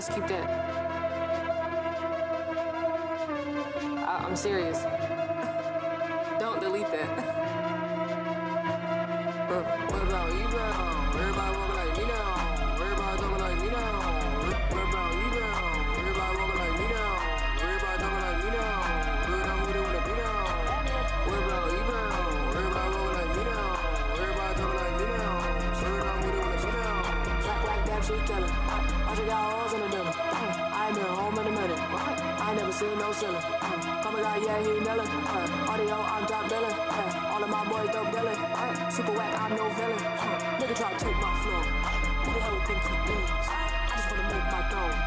let's keep that. I'm serious. Don't delete that. What about you, bro? Everybody walking like me now. Everybody talking like me now. What about you, bro? Everybody walking like me now. Everybody talking like me now. Where I'm with it when it be now. What about you, bro? Everybody walking like me now. Everybody talking like me now. Where I'm with it when it be now. Track like that shit killer. I just got holes in the middle. I ain't been home in a minute. I ain't never seen no ceiling. Come guy, yeah, he nailin'. Audio, I'm drop billin'. All of my boys dope billin'. Super whack, I'm no villain. Nigga try to take my flow. Who the hell think he is? I just wanna make my dough.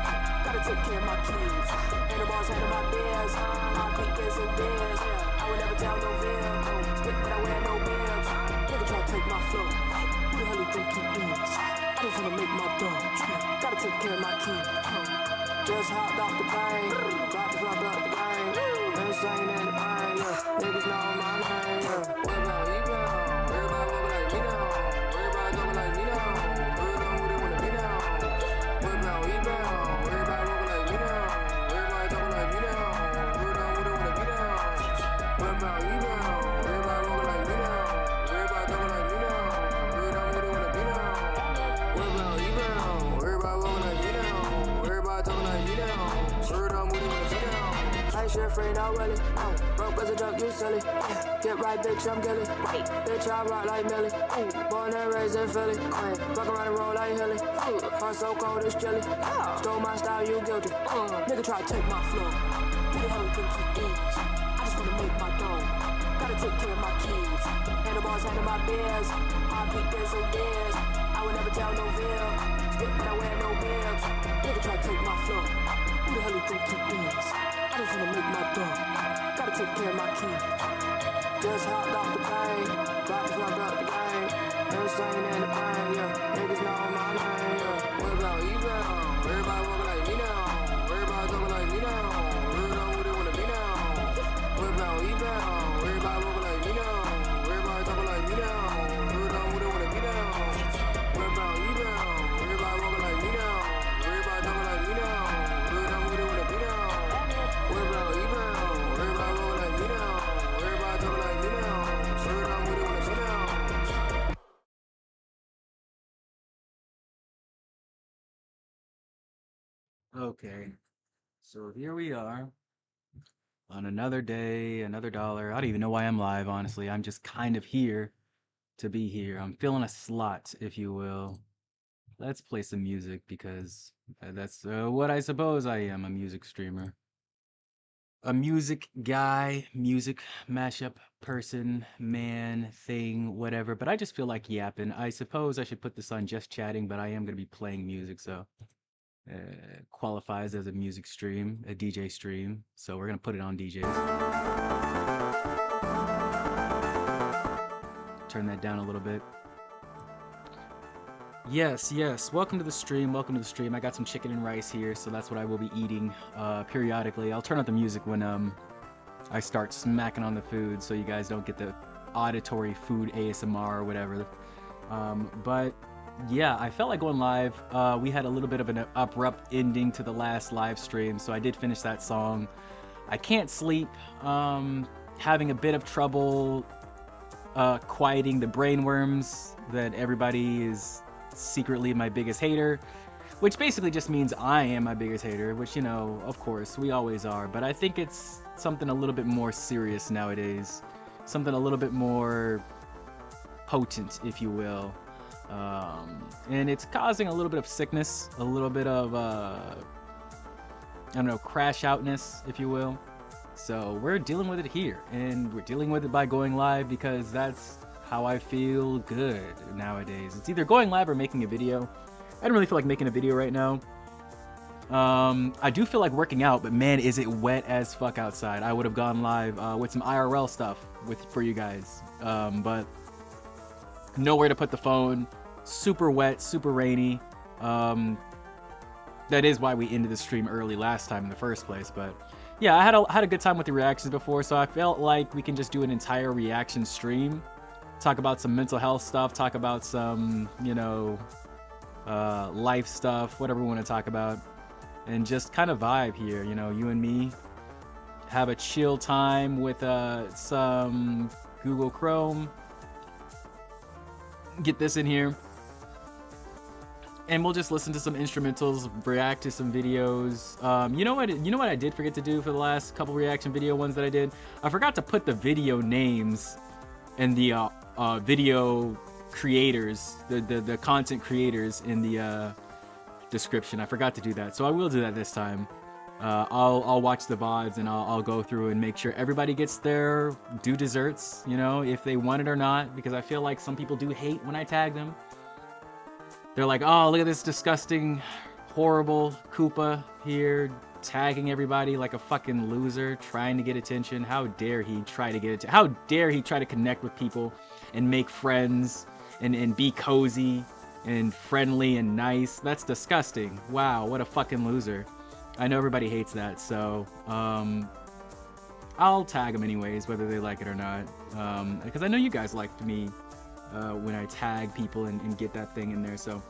Gotta take care of my kids. And the boss handle my beers. I beat this and beers. I would never tell no veil. Spit but I wear no beards. Nigga try to take my flow. Who the hell think he is? I just wanna make my dough. Gotta take care of my kids. Just hopped off the plane. Got the fuck up the game. Insane in the pain, yeah. Niggas know my name, yeah. What about you, bro? Everybody walking like me now. Everybody talking like me now. Word on with it when it be now. What about you, bro? Everybody walking like me now. Everybody talking like me now. Word on with it when it be now. What about you, bro? Everybody walking like me now. Everybody talking like me now. Word on with it when it be now. What about you, bro? Everybody walking like me now. Everybody talking like me now. Word on with it when it be now. I ain't shit free, no willy. Broke as a joke, you silly. Get right, bitch, I'm gilly. Bitch, I rock like Millie. Born and raised in Philly. Fuck around and roll like Hilly. Heart so cold, it's chilly. Stole my style, you guilty. Nigga try to take my flow. Who the hell you think he is? I just wanna make my dough. Gotta take care of my kids. Handlebars, handle my beers. I beat this and beers. I would never tell no veil. Spit, but I wear no beards. Nigga try to take my flow. Who the hell you think he is? I just wanna make my dough. Gotta take care of my kids. Just hopped off the plane. Got the fuck up the game. Insane in the pain, yeah. Niggas know my name, yeah. What about you, bro? Everybody walking like me now. Everybody talking like me now. Word on with it when it be now. What about you, bro? Everybody walking like me now. Everybody talking like me now. Word on with it when it be now. What about you, bro? Everybody walking like me now. Everybody talking like me now. Word on with it when it be now. What about you, bro? Everybody walking like me now. Everybody talking like me now. Word on with it when it be now. Okay, so here we are on another day, another dollar. I don't even know why I'm live, honestly. I'm just kind of here to be here. I'm filling a slot, if you will. Let's play some music because that's what I suppose I am, a music streamer. A music guy, music mashup person, man, thing, whatever. But I just feel like yapping. I suppose I should put this on just chatting, but I am going to be playing music, so qualifies as a music stream, a DJ stream. So we're going to put it on DJs. Turn that down a little bit. Yes, yes. Welcome to the stream. Welcome to the stream. I got some chicken and rice here, so that's what I will be eating periodically. I'll turn out the music when I start smacking on the food, so you guys don't get the auditory food ASMR or whatever. But yeah, I felt like going live. We had a little bit of an abrupt ending to the last live stream, so I did finish that song. I can't sleep. Having a bit of trouble quieting the brainworms that everybody is secretly my biggest hater, which basically just means I am my biggest hater, which, you know, of course, we always are. But I think it's something a little bit more serious nowadays. Something a little bit more potent, if you will. And it's causing a little bit of sickness, a little bit of, I don't know, crash outness, if you will. So we're dealing with it here, and we're dealing with it by going live because that's how I feel good nowadays. It's either going live or making a video. I don't really feel like making a video right now. I do feel like working out, but man, is it wet as fuck outside. I would have gone live with some IRL stuff for you guys, but nowhere to put the phone. Super wet, super rainy. That is why we ended the stream early last time in the first place. But yeah, I had a good time with the reactions before, so I felt like we can just do an entire reaction stream. Talk about some mental health stuff, talk about some, you know, life stuff, whatever we want to talk about. and just kind of vibe here. You know, you and me have a chill time with some Google Chrome. Get this in here, and we'll just listen to some instrumentals, react to some videos. You know what I did forget to do for the last couple reaction video ones that I did? I forgot to put the video names and the video creators, the content creators in the description. I forgot to do that, so I will do that this time. I'll watch the VODs and I'll go through and make sure everybody gets their due desserts, you know, if they want it or not, because I feel like some people do hate when I tag them. They're like, oh, look at this disgusting, horrible Koopa here, tagging everybody like a fucking loser, trying to get attention. How dare he try to get it? How dare he try to connect with people and make friends and be cozy and friendly and nice? That's disgusting. Wow, what a fucking loser. I know everybody hates that, so I'll tag them anyways, whether they like it or not, because I know you guys liked me when I tag people and get that thing in there. So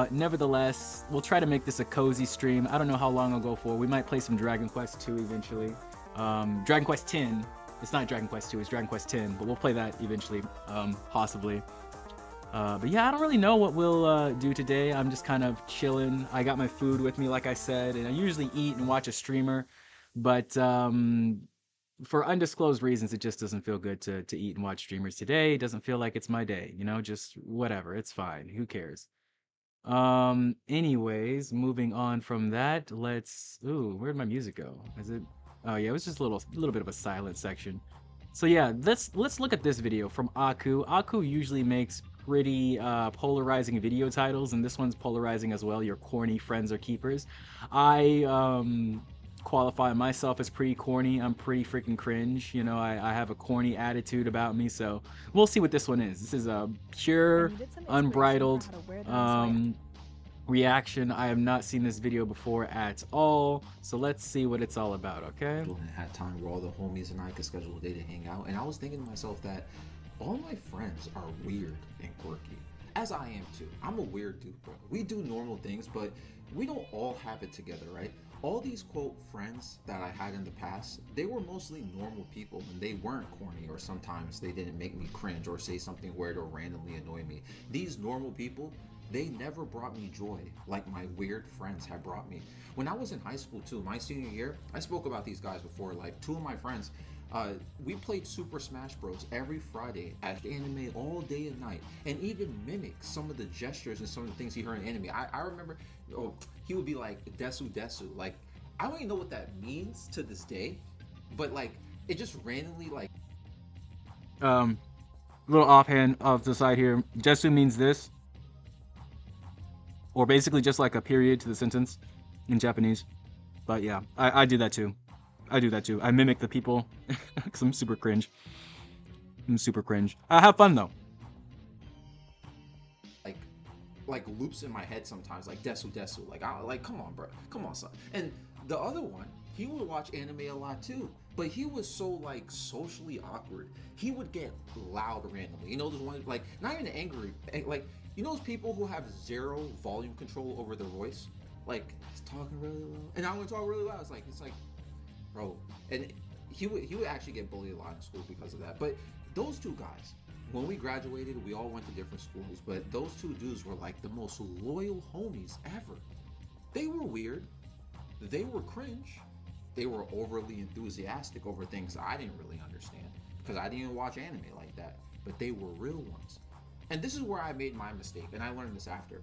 nevertheless, we'll try to make this a cozy stream. I don't know how long I'll go for. We might play some Dragon Quest 2 eventually. Dragon Quest 10. It's not Dragon Quest 2, it's Dragon Quest 10, but we'll play that eventually, possibly. But yeah, I don't really know what we'll do today. I'm just kind of chilling. I got my food with me, like I said, and I usually eat and watch a streamer, but for undisclosed reasons, it just doesn't feel good to eat and watch streamers today. It doesn't feel like it's my day, you know, just whatever. It's fine. Who cares? Anyways, moving on from that, ooh, where'd my music go? Is it? Oh yeah, it was just a little bit of a silent section. So yeah, let's look at this video from Aku. Aku usually makes pretty polarizing video titles, and this one's polarizing as well. Your corny friends or keepers. I qualify myself as pretty corny. I'm pretty freaking cringe, you know. I have a corny attitude about me, so we'll see what this one is. This is a pure, unbridled reaction. I have not seen this video before at all, so let's see what it's all about. Okay, and had time where all the homies and I could schedule a day to hang out, and I was thinking to myself that all my friends are weird and quirky, as I am too. I'm a weird dude, bro. We do normal things, but we don't all have it together, right? All these quote friends that I had in the past, they were mostly normal people, and they weren't corny, or sometimes they didn't make me cringe or say something weird or randomly annoy me. These normal people, they never brought me joy like my weird friends have brought me. When I was in high school too, my senior year, I spoke about these guys before. Like, two of my friends, we played Super Smash Bros. Every Friday at anime all day and night, and even mimic some of the gestures and some of the things he heard in anime. I remember, he would be like, desu desu. Like, I don't even know what that means to this day, but like, it just randomly like... little offhand off the side here. Desu means this, or basically just like a period to the sentence in Japanese. But yeah, I do that too. I do that too. I mimic the people because I'm super cringe. I'm super cringe. I have fun though. Like loops in my head sometimes, like desu desu. Like come on, bro, come on, son. And the other one, he would watch anime a lot too, but he was so like socially awkward. He would get loud randomly. You know, those ones, like, not even angry, like, you know those people who have zero volume control over their voice, like he's talking really loud, and I would talk really loud. It's like, bro. And he would actually get bullied a lot in school because of that. But those two guys, when we graduated, we all went to different schools, but those two dudes were like the most loyal homies ever. They were weird, they were cringe, they were overly enthusiastic over things I didn't really understand because I didn't even watch anime like that, but they were real ones. And this is where I made my mistake, and I learned this after.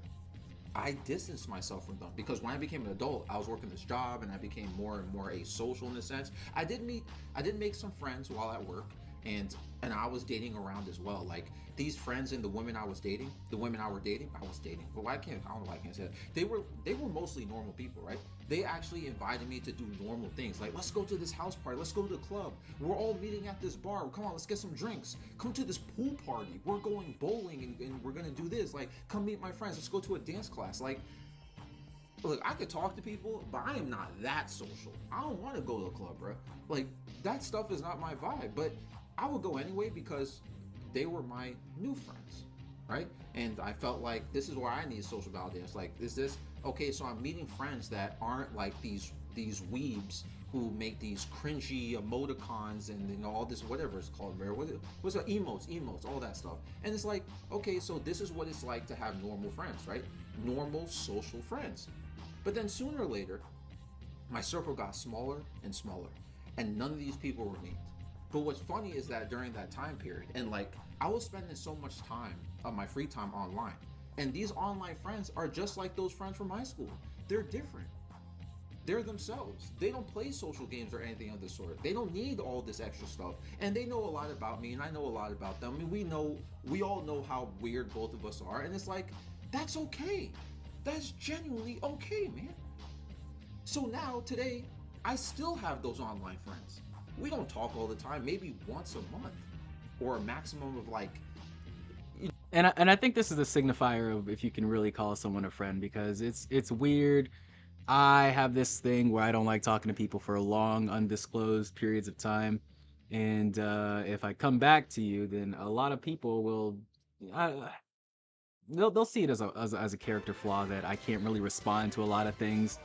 I distanced myself from them because when I became an adult, I was working this job and I became more and more asocial in a sense. I did make some friends while at work, and I was dating around as well. Like, these friends and the women I was dating, But I don't know why I can't say that. They were mostly normal people, right? They actually invited me to do normal things. Like, let's go to this house party, let's go to the club. We're all meeting at this bar. Come on, let's get some drinks. Come to this pool party. We're going bowling and we're gonna do this. Like, come meet my friends. Let's go to a dance class. Like, look, I could talk to people, but I am not that social. I don't want to go to a club, bro. Like, that stuff is not my vibe. But I would go anyway because they were my new friends, right? And I felt like this is where I need social validation. Like, is this okay, so I'm meeting friends that aren't like these weebs who make these cringy emoticons and you know all this whatever it's called, what's it, emotes, all that stuff. And it's like, okay, so this is what it's like to have normal friends, right? Normal social friends. But then sooner or later, my circle got smaller and smaller, and none of these people were named. But what's funny is that during that time period, and like I was spending so much time of my free time online, and these online friends are just like those friends from high school. They're different. They're themselves. They don't play social games or anything of the sort. They don't need all this extra stuff. And they know a lot about me, and I know a lot about them. I mean, we all know how weird both of us are, and it's like, that's okay. That's genuinely okay, man. So now, today, I still have those online friends. We don't talk all the time, maybe once a month, or a maximum of like. And I think this is a signifier of if you can really call someone a friend, because it's weird. I have this thing where I don't like talking to people for long, undisclosed periods of time, and if I come back to you, then a lot of people will, they'll see it as a character flaw that I can't really respond to a lot of things,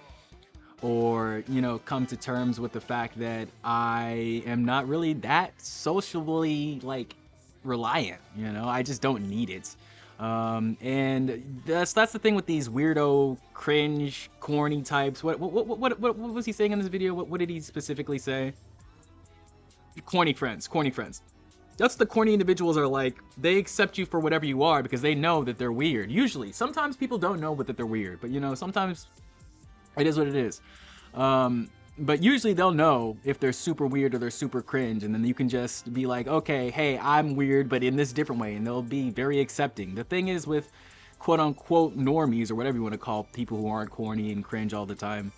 or you know, come to terms with the fact that I am not really that socially like reliant. You know, I just don't need it. And that's the thing with these weirdo, cringe, corny types. What was he saying in this video? What did he specifically say? Corny friends. That's the corny individuals are like. They accept you for whatever you are because they know that they're weird. Usually, sometimes people don't know that they're weird, but you know, sometimes it is what it is. But usually they'll know if they're super weird or they're super cringe, and then you can just be like, okay, hey, I'm weird, but in this different way, and they'll be very accepting. The thing is with quote-unquote normies, or whatever you want to call people who aren't corny and cringe all the time,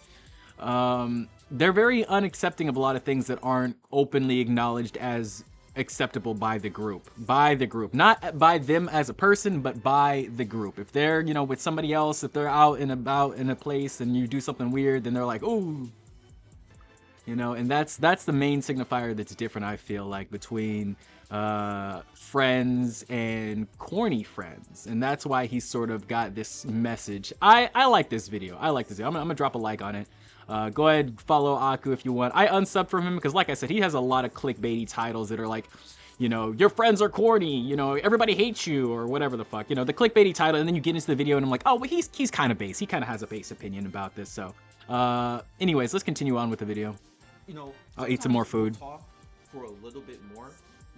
they're very unaccepting of a lot of things that aren't openly acknowledged as acceptable by the group. Not by them as a person, but by the group. If they're, you know, with somebody else, if they're out and about in a place and you do something weird, then they're like, oh. You know, and that's the main signifier that's different, I feel like, between friends and corny friends. And that's why he's sort of got this message. I like this video. I'm gonna drop a like on it. Go ahead, follow Aku if you want. I unsubbed from him because, like I said, he has a lot of clickbaity titles that are like, you know, your friends are corny, you know, everybody hates you, or whatever the fuck. You know, the clickbaity title, and then you get into the video and I'm like, oh, well, he's kind of base. He kind of has a base opinion about this. So anyways, let's continue on with the video. You know, I'll eat some more food. Talk for a little bit more,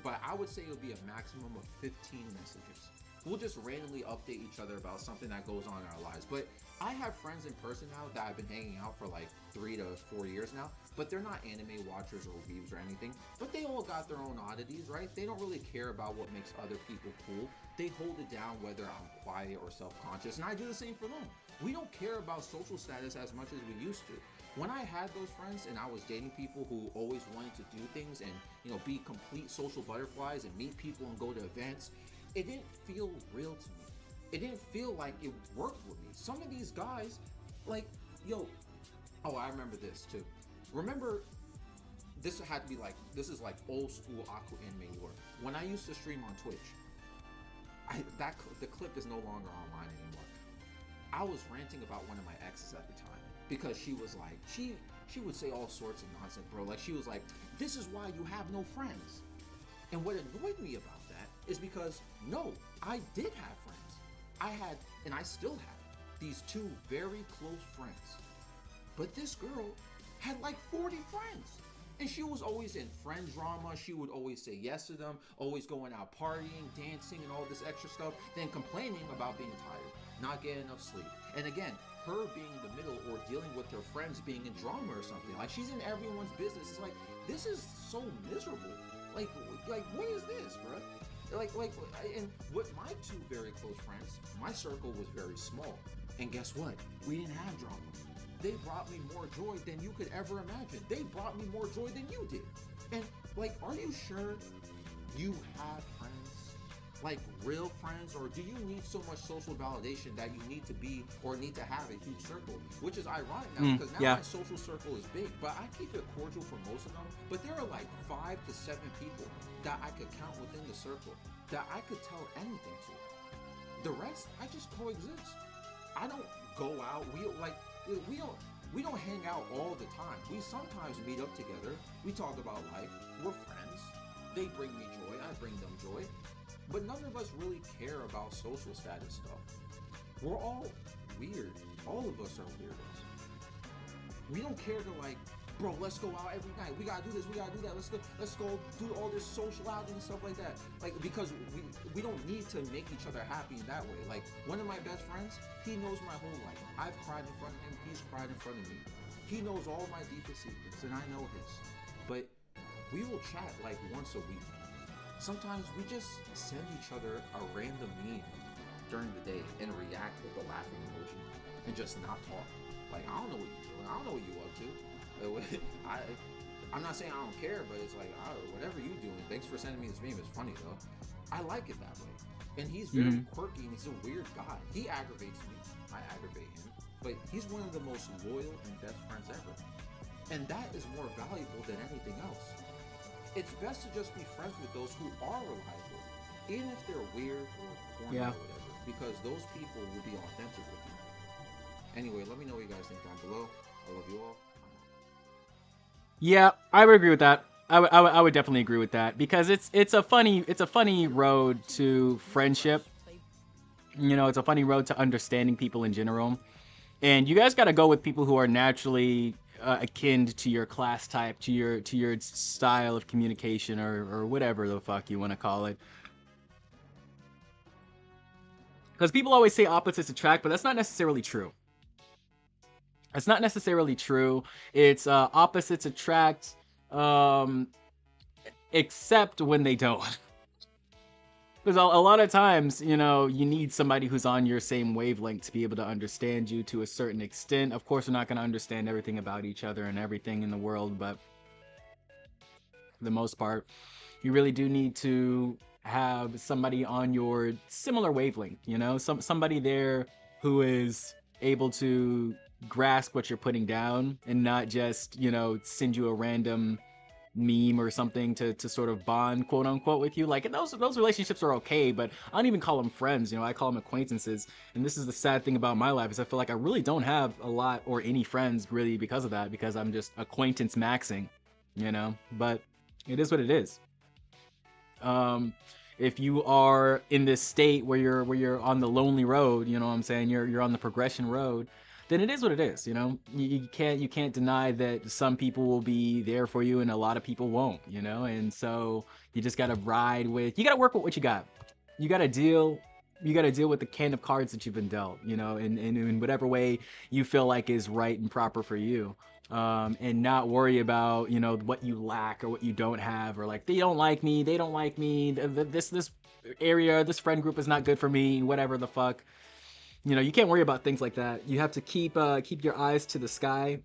but I would say it would be a maximum of 15 messages. We'll just randomly update each other about something that goes on in our lives. But I have friends in person now that I've been hanging out for like 3 to 4 years now, but they're not anime watchers or weebs or anything. But they all got their own oddities, right? They don't really care about what makes other people cool. They hold it down whether I'm quiet or self-conscious, and I do the same for them. We don't care about social status as much as we used to. When I had those friends and I was dating people who always wanted to do things and, you know, be complete social butterflies and meet people and go to events, it didn't feel real to me. It didn't feel like it worked with me. Some of these guys, like, yo, oh, I remember this too. Remember, this had to be like, this is like old school Aqua anime lore. When I used to stream on Twitch, the clip is no longer online anymore. I was ranting about one of my exes at the time. Because she was like, she would say all sorts of nonsense, bro. Like, she was like, this is why you have no friends. And what annoyed me about that is because, no, I did have friends. I had, and I still have, these 2 very close friends. But this girl had like 40 friends. And she was always in friend drama. She would always say yes to them, always going out partying, dancing, and all this extra stuff, then complaining about being tired, not getting enough sleep. And again, her being in the middle or dealing with her friends being in drama or something. Like, she's in everyone's business. It's like, this is so miserable. Like what is this, bro? And with my 2 very close friends, my circle was very small. And guess what? We didn't have drama. They brought me more joy than you could ever imagine. They brought me more joy than you did. And like, are you sure you have friends? Like real friends, or do you need so much social validation that you need to be or need to have a huge circle? Which is ironic now because now my social circle is big, but I keep it cordial for most of them. But there are like 5 to 7 people that I could count within the circle that I could tell anything to. The rest, I just coexist. I don't go out. We don't hang out all the time. We sometimes meet up together. We talk about life. We're friends. They bring me joy. I bring them joy. But none of us really care about social status stuff. We're all weird. All of us are weirdos. We don't care to like, bro, let's go out every night. We gotta do this, we gotta do that. Let's go do all this social outing and stuff like that. Like, because we don't need to make each other happy in that way. Like, one of my best friends, he knows my whole life. I've cried in front of him, he's cried in front of me. He knows all my deepest secrets, and I know his. But we will chat like once a week. Sometimes we just send each other a random meme during the day and react with the laughing emoji and just not talk. Like, I don't know what you're doing. I don't know what you're up to. I'm not saying I don't care, but it's like, whatever you're doing, thanks for sending me this meme. It's funny though. I like it that way. And he's very quirky and he's a weird guy. He aggravates me. I aggravate him. But he's one of the most loyal and best friends ever. And that is more valuable than anything else. It's best to just be friends with those who are reliable, even if they're weird or corny or whatever, because those people will be authentic with you. Anyway, let me know what you guys think down below. I love you all. Yeah, I would agree with that. I would definitely agree with that, because it's a funny road to friendship. You know, it's a funny road to understanding people in general, and you guys got to go with people who are naturally akin to your class type, to your style of communication, or whatever the fuck you want to call it. Because people always say opposites attract, but that's not necessarily true. It's not necessarily true. It's opposites attract, except when they don't. Because a lot of times, you know, you need somebody who's on your same wavelength to be able to understand you to a certain extent. Of course, we're not going to understand everything about each other and everything in the world, but for the most part, you really do need to have somebody on your similar wavelength, you know, somebody there who is able to grasp what you're putting down and not just, you know, send you a random meme or something to sort of bond, quote unquote, with you. Like, and those relationships are okay, but I don't even call them friends, you know, I call them acquaintances. And this is the sad thing about my life, is I feel like I really don't have a lot or any friends really because of that, because I'm just acquaintance maxing, you know. But it is what it is. If you are in this state where you're on the lonely road, you know what I'm saying, you're on the progression road, then it is what it is, you know. You can't deny that some people will be there for you and a lot of people won't, you know. And so you just gotta you gotta work with what you got. You gotta deal with the can of cards that you've been dealt, you know, in whatever way you feel like is right and proper for you. And not worry about, you know, what you lack or what you don't have, or like, they don't like me, this area, this friend group is not good for me, whatever the fuck. You know, you can't worry about things like that. You have to keep your eyes to the sky,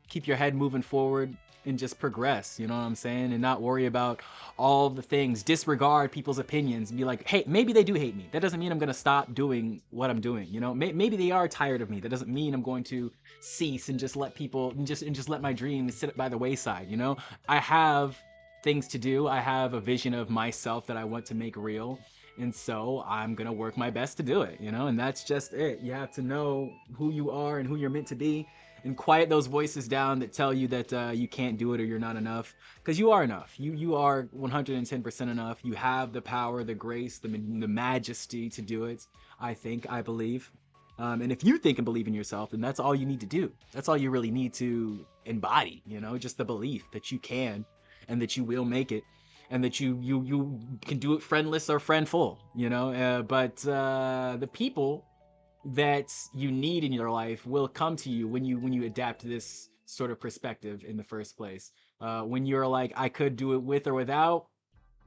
keep your head moving forward, and just progress, you know what I'm saying? And not worry about all the things, disregard people's opinions, and be like, hey, maybe they do hate me. That doesn't mean I'm gonna stop doing what I'm doing, you know? Maybe they are tired of me. That doesn't mean I'm going to cease and just let people, and just let my dreams sit by the wayside, you know? I have things to do. I have a vision of myself that I want to make real. And so I'm gonna work my best to do it, you know? And that's just it. You have to know who you are and who you're meant to be, and quiet those voices down that tell you that you can't do it or you're not enough, because you are enough. You are 110% enough. You have the power, the grace, the majesty to do it. I believe. And if you think and believe in yourself, then that's all you need to do. That's all you really need to embody, you know, just the belief that you can and that you will make it, and that you can do it friendless or friendful, you know. But the people that you need in your life will come to you when you adapt this sort of perspective in the first place. When you're like, I could do it with or without,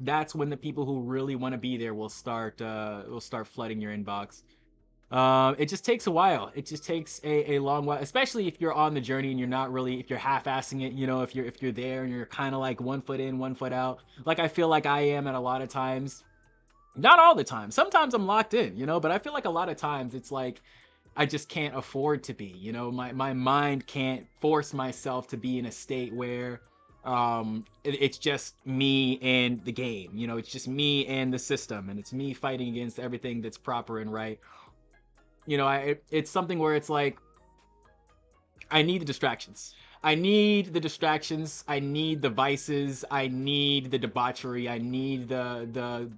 that's when the people who really want to be there will start flooding your inbox. It just takes a while. It just takes a long while, especially if you're on the journey and you're not really, if you're half-assing it, you know, if you're there and you're kind of like 1 foot in, 1 foot out, like I feel like I am at a lot of times. Not all the time. Sometimes I'm locked in, you know, but I feel like a lot of times it's like I just can't afford to be, you know. My mind can't force myself to be in a state where it's just me and the game, you know. It's just me and the system, and it's me fighting against everything that's proper and right. You know, it's something where it's like, I need the distractions. I need the distractions. I need the vices. I need the debauchery. I need the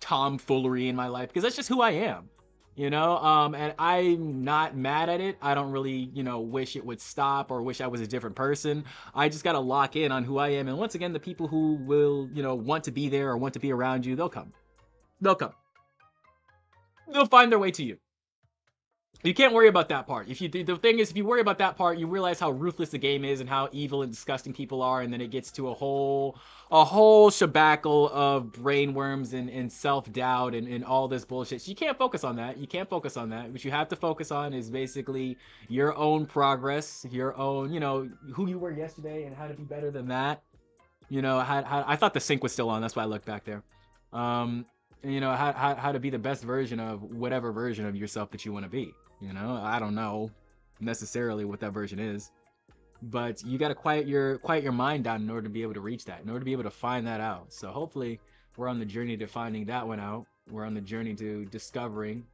tomfoolery in my life because that's just who I am. You know, and I'm not mad at it. I don't really, you know, wish it would stop or wish I was a different person. I just gotta lock in on who I am. And once again, the people who will, you know, want to be there or want to be around you, they'll come. They'll come. They'll find their way to you. You can't worry about that part. If you the thing is, if you worry about that part, you realize how ruthless the game is and how evil and disgusting people are, and then it gets to a whole shabackle of brainworms and self-doubt and all this bullshit. So you can't focus on that. You can't focus on that. What you have to focus on is basically your own progress, your own, you know, who you were yesterday and how to be better than that. You know, how I thought the sync was still on. That's why I looked back there. You know, how to be the best version of whatever version of yourself that you want to be. You know, I don't know necessarily what that version is, but you got to quiet your mind down in order to be able to reach that, in order to be able to find that out. So hopefully we're on the journey to finding that one out. We're on the journey to discovering.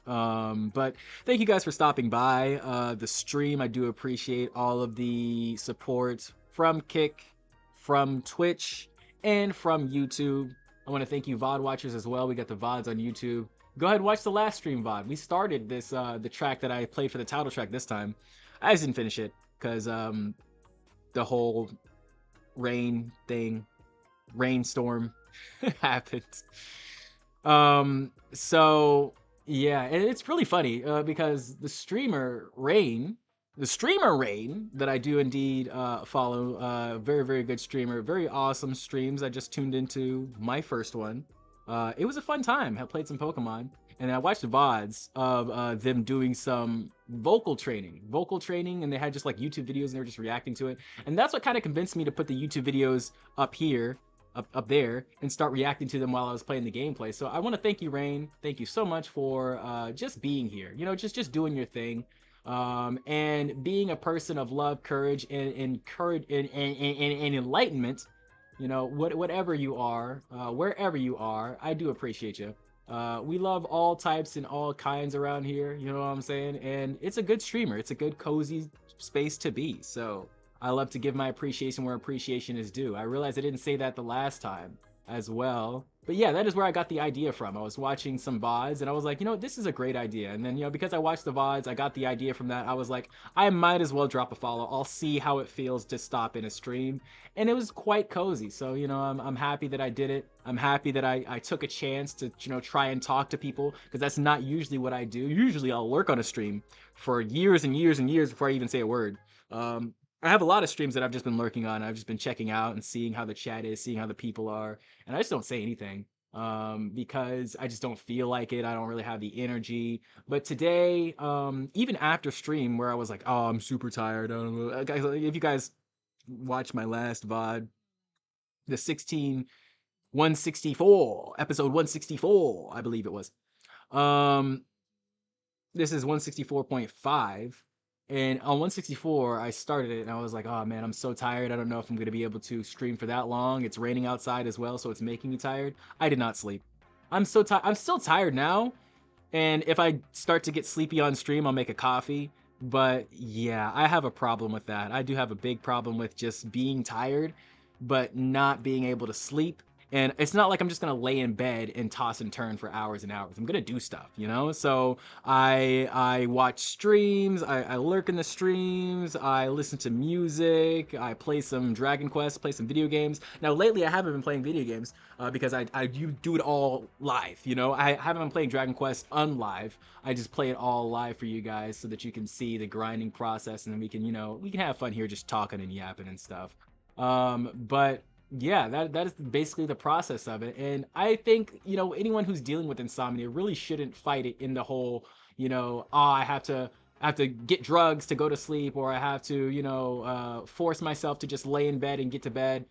But thank you guys for stopping by the stream. I do appreciate all of the support from Kick, from Twitch, and from YouTube. I want to thank you VOD watchers as well. We got the VODs on YouTube. Go ahead and watch the last stream VOD. We started this the track that I played for the title track this time. I just didn't finish it because the whole rainstorm happened. So yeah, and it's really funny because the streamer Rain that I do indeed follow, very, very good streamer, very awesome streams. I just tuned into my first one. It was a fun time. I played some Pokemon, and I watched the VODs of them doing some vocal training, and they had just like YouTube videos, and they were just reacting to it. And that's what kind of convinced me to put the YouTube videos up here, up there, and start reacting to them while I was playing the gameplay. So I want to thank you, Rain. Thank you so much for just being here. You know, just doing your thing. And being a person of love, courage, and courage and enlightenment. You know, whatever you are, wherever you are, I do appreciate you. We love all types and all kinds around here, you know what I'm saying? And it's a good streamer. It's a good, cozy space to be. So I love to give my appreciation where appreciation is due. I realized I didn't say that the last time as well. But yeah, that is where I got the idea from. I was watching some VODs and I was like, you know, this is a great idea. And then, you know, because I watched the VODs, I got the idea from that. I was like, I might as well drop a follow. I'll see how it feels to stop in a stream. And it was quite cozy. So, you know, I'm happy that I did it. I'm happy that I took a chance to, you know, try and talk to people, because that's not usually what I do. Usually I'll lurk on a stream for years and years and years before I even say a word. I have a lot of streams that I've just been lurking on. I've just been checking out and seeing how the chat is, seeing how the people are, and I just don't say anything because I just don't feel like it. I don't really have the energy. But today, even after stream where I was like, oh, I'm super tired. I don't know. Guys, if you guys watch my last VOD, the 164, episode 164, I believe it was. This is 164.5. And on 164, I started it and I was like, oh man, I'm so tired. I don't know if I'm going to be able to stream for that long. It's raining outside as well, so it's making me tired. I did not sleep. I'm so tired. I'm still tired now. And if I start to get sleepy on stream, I'll make a coffee. But yeah, I have a problem with that. I do have a big problem with just being tired, but not being able to sleep. And it's not like I'm just gonna lay in bed and toss and turn for hours and hours. I'm gonna do stuff, you know? So I watch streams, I lurk in the streams, I listen to music, I play some Dragon Quest, play some video games. Now lately I haven't been playing video games because I do it all live, you know? I haven't been playing Dragon Quest unlive. I just play it all live for you guys so that you can see the grinding process, and then we can, you know, we can have fun here just talking and yapping and stuff. But yeah, that is basically the process of it. And I think, you know, anyone who's dealing with insomnia really shouldn't fight it in the whole, you know, oh, I have to get drugs to go to sleep, or I have to, you know, force myself to just lay in bed and get to bed.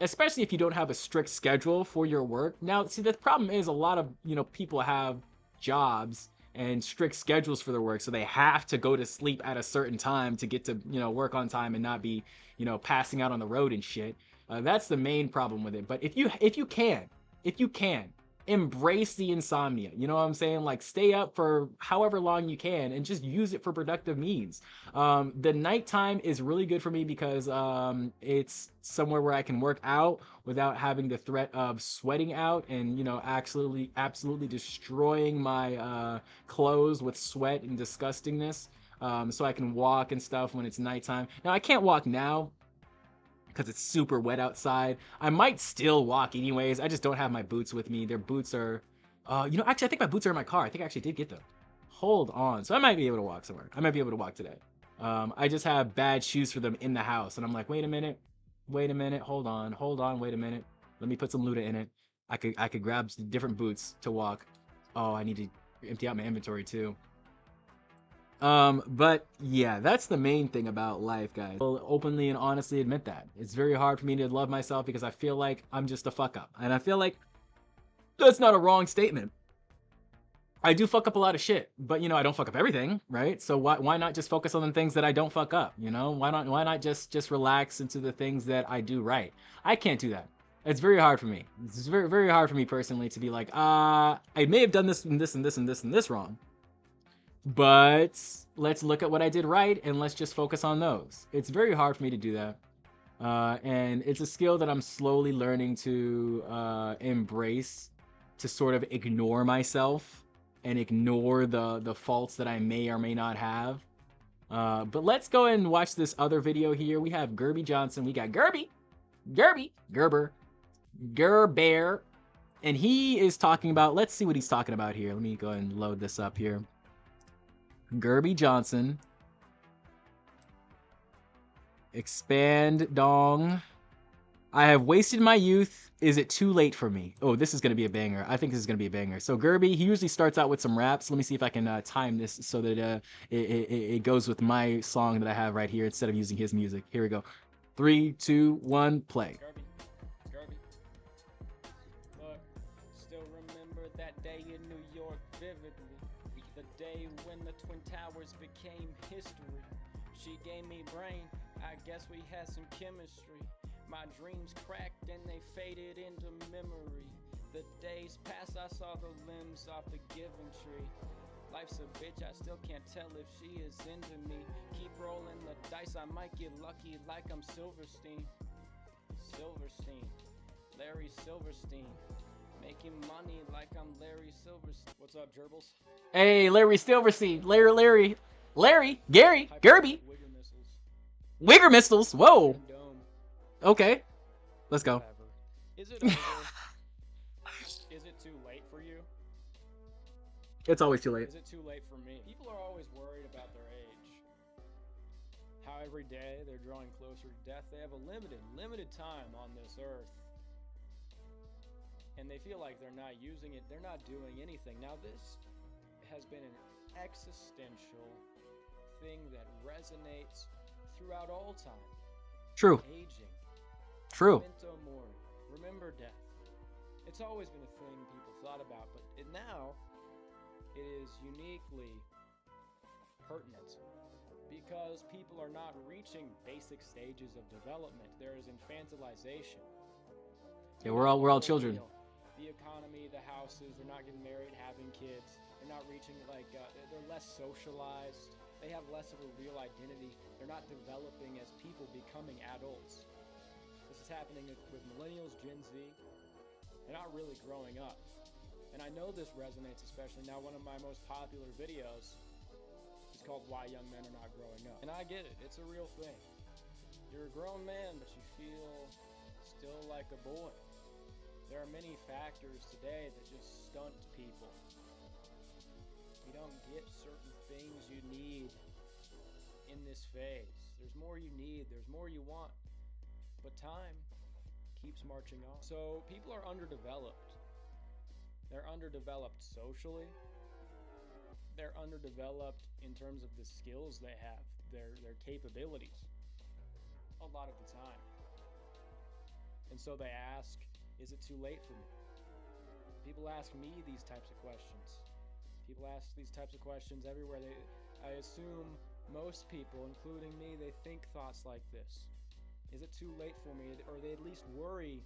Especially if you don't have a strict schedule for your work. Now, see, the problem is a lot of, you know, people have jobs and strict schedules for their work, so they have to go to sleep at a certain time to get to, you know, work on time and not be, you know, passing out on the road and shit. That's the main problem with it. But if you can, embrace the insomnia. You know what I'm saying? Like, stay up for however long you can and just use it for productive means. The nighttime is really good for me because it's somewhere where I can work out without having the threat of sweating out and, you know, absolutely destroying my clothes with sweat and disgustingness. So I can walk and stuff when it's nighttime. Now, I can't walk now because it's super wet outside. I might still walk anyways. I just don't have my boots with me. Their boots are, you know, actually, I think my boots are in my car. I think I actually did get them. Hold on. So I might be able to walk somewhere. I might be able to walk today. I just have bad shoes for them in the house. And I'm like, wait a minute. Hold on. Wait a minute. Let me put some Luda in it. I could grab some different boots to walk. Oh, I need to empty out my inventory too. But yeah, that's the main thing about life, guys. I'll openly and honestly admit that. It's very hard for me to love myself because I feel like I'm just a fuck up. And I feel like that's not a wrong statement. I do fuck up a lot of shit, but you know, I don't fuck up everything, right? So why not just focus on the things that I don't fuck up, you know? Why not just relax into the things that I do right? I can't do that. It's very hard for me. It's very, very hard for me personally to be like, I may have done this and this and this and this and this wrong. But let's look at what I did right and let's just focus on those. It's very hard for me to do that. And it's a skill that I'm slowly learning to embrace, to sort of ignore myself and ignore the faults that I may or may not have. But let's go and watch this other video here. We have Gerby Johnson. We got Gerber, and he is talking about, let's see what he's talking about here. Let me go and load this up here. Gerby Johnson. Expand dong. I have wasted my youth. Is it too late for me? Oh, this is going to be a banger. I think this is going to be a banger. So Gerby, he usually starts out with some raps. Let me see if I can time this so that it goes with my song that I have right here instead of using his music. Here we go. 3, 2, 1, play. Gerby. Look, still remember that day in New York vividly. The day when the Twin Towers became history. She gave me brain, I guess we had some chemistry. My dreams cracked and they faded into memory. The days passed, I saw the limbs off the given tree. Life's a bitch, I still can't tell if she is into me. Keep rolling the dice, I might get lucky like I'm Silverstein. Larry Silverstein. Making money like I'm Larry Silverstein. What's up, gerbils? Hey, Larry Silverstein. Larry, Gary, Gerby. Wigger missiles. Whoa. Okay. Let's go. Is it over? Is it too late for you? It's always too late. Is it too late for me? People are always worried about their age. How every day they're drawing closer to death. They have a limited time on this earth. And they feel like they're not using it. They're not doing anything. Now this has been an existential thing that resonates throughout all time. True. Aging. True. Memento mori. Remember death. It's always been a thing people thought about, but now it is uniquely pertinent because people are not reaching basic stages of development. There is infantilization. Yeah, we're all children. The economy, the houses, they're not getting married, having kids. They're not reaching, they're less socialized. They have less of a real identity. They're not developing as people becoming adults. This is happening with millennials, Gen Z. They're not really growing up. And I know this resonates, especially now. One of my most popular videos is called Why Young Men Are Not Growing Up. And I get it. It's a real thing. You're a grown man, but you feel still like a boy. There are many factors today that just stunt people. You don't get certain things you need in this phase. There's more you need, there's more you want, but time keeps marching on. So people are underdeveloped. They're underdeveloped socially. They're underdeveloped in terms of the skills they have, their capabilities, a lot of the time. And so they ask, is it too late for me? People ask me these types of questions. People ask these types of questions everywhere. I assume most people, including me, they think thoughts like this. Is it too late for me? Or they at least worry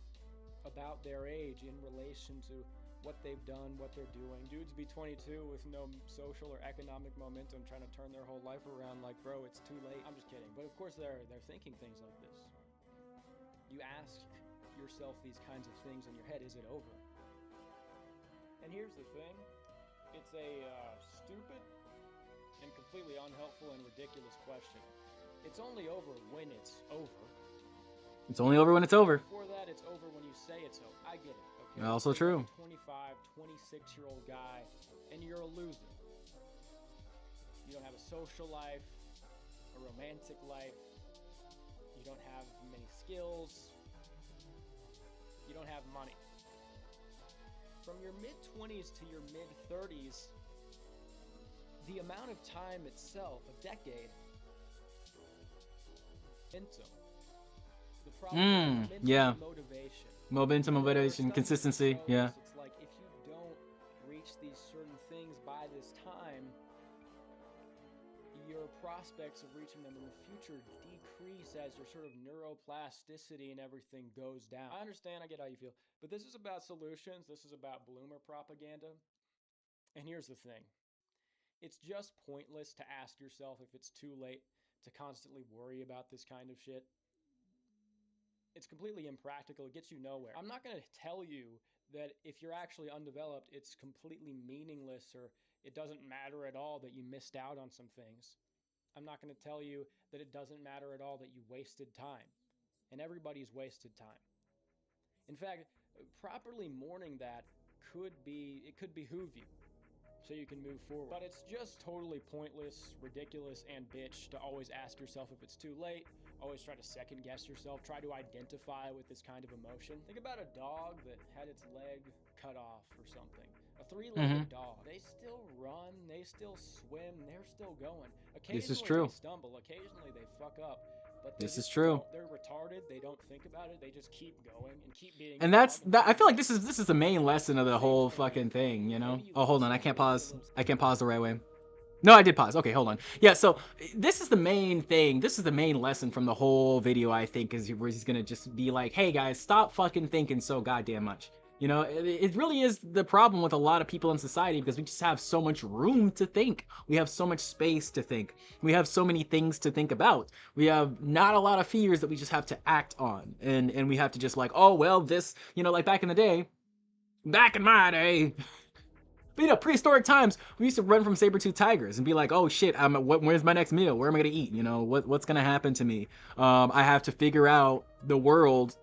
about their age in relation to what they've done, what they're doing. Dudes be 22 with no social or economic momentum trying to turn their whole life around like, bro, it's too late. I'm just kidding. But of course they're thinking things like this. You ask yourself these kinds of things in your head, is it over? And here's the thing. It's a stupid and completely unhelpful and ridiculous question. It's only over when it's over. It's only over when it's over. Before that, it's over when you say it's over. I get it. Okay. Also So you're true. a 25, 26-year-old guy, and you're a loser. You don't have a social life, a romantic life. You don't have many skills. You don't have money. From your mid-20s to your mid-30s, the amount of time itself, a decade, momentum. The problem is yeah. motivation. Momentum, motivation, consistency. Yeah. It's like if you don't reach these certain things by this time, your prospects of reaching them in the future decrease as your sort of neuroplasticity and everything goes down. I understand, I get how you feel, but this is about solutions. This is about bloomer propaganda. And here's the thing. It's just pointless to ask yourself if it's too late to constantly worry about this kind of shit. It's completely impractical. It gets you nowhere. I'm not going to tell you that if you're actually undeveloped, it's completely meaningless or it doesn't matter at all that you missed out on some things. I'm not going to tell you that it doesn't matter at all that you wasted time. And everybody's wasted time. In fact, properly mourning that could behoove you so you can move forward. But it's just totally pointless, ridiculous, and bitch to always ask yourself if it's too late. Always try to second guess yourself, try to identify with this kind of emotion. Think about a dog that had its leg cut off or something. A three-legged dog. They still run, they still swim, they're still going. Occasionally This is true. they stumble, occasionally they fuck up. But This is true. They're retarded, they don't think about it, they just keep going and keep being. And that's that. I feel like this is the main lesson of the whole fucking thing, you know? Oh, hold on, I can't pause. I can't pause the right way. No, I did pause. Okay, hold on. Yeah, so this is the main thing. This is the main lesson from the whole video, I think, is where he's gonna just be like, hey guys, stop fucking thinking so goddamn much. You know, it really is the problem with a lot of people in society because we just have so much room to think. We have so much space to think. We have so many things to think about. We have not a lot of fears that we just have to act on. And we have to just like, oh, well, this, you know, like back in my day, but, you know, prehistoric times, we used to run from saber-toothed tigers and be like, oh shit, where's my next meal? Where am I gonna eat? You know, what's gonna happen to me? I have to figure out the world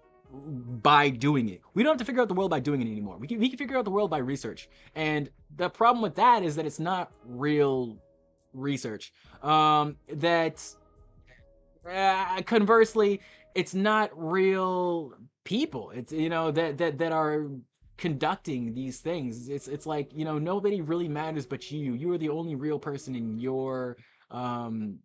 by doing it. We don't have to figure out the world by doing it anymore. We can figure out the world by research. And the problem with that is that it's not real research. Conversely, it's not real people. It's, you know, that are conducting these things. It's like, you know, nobody really matters but you. You are the only real person in your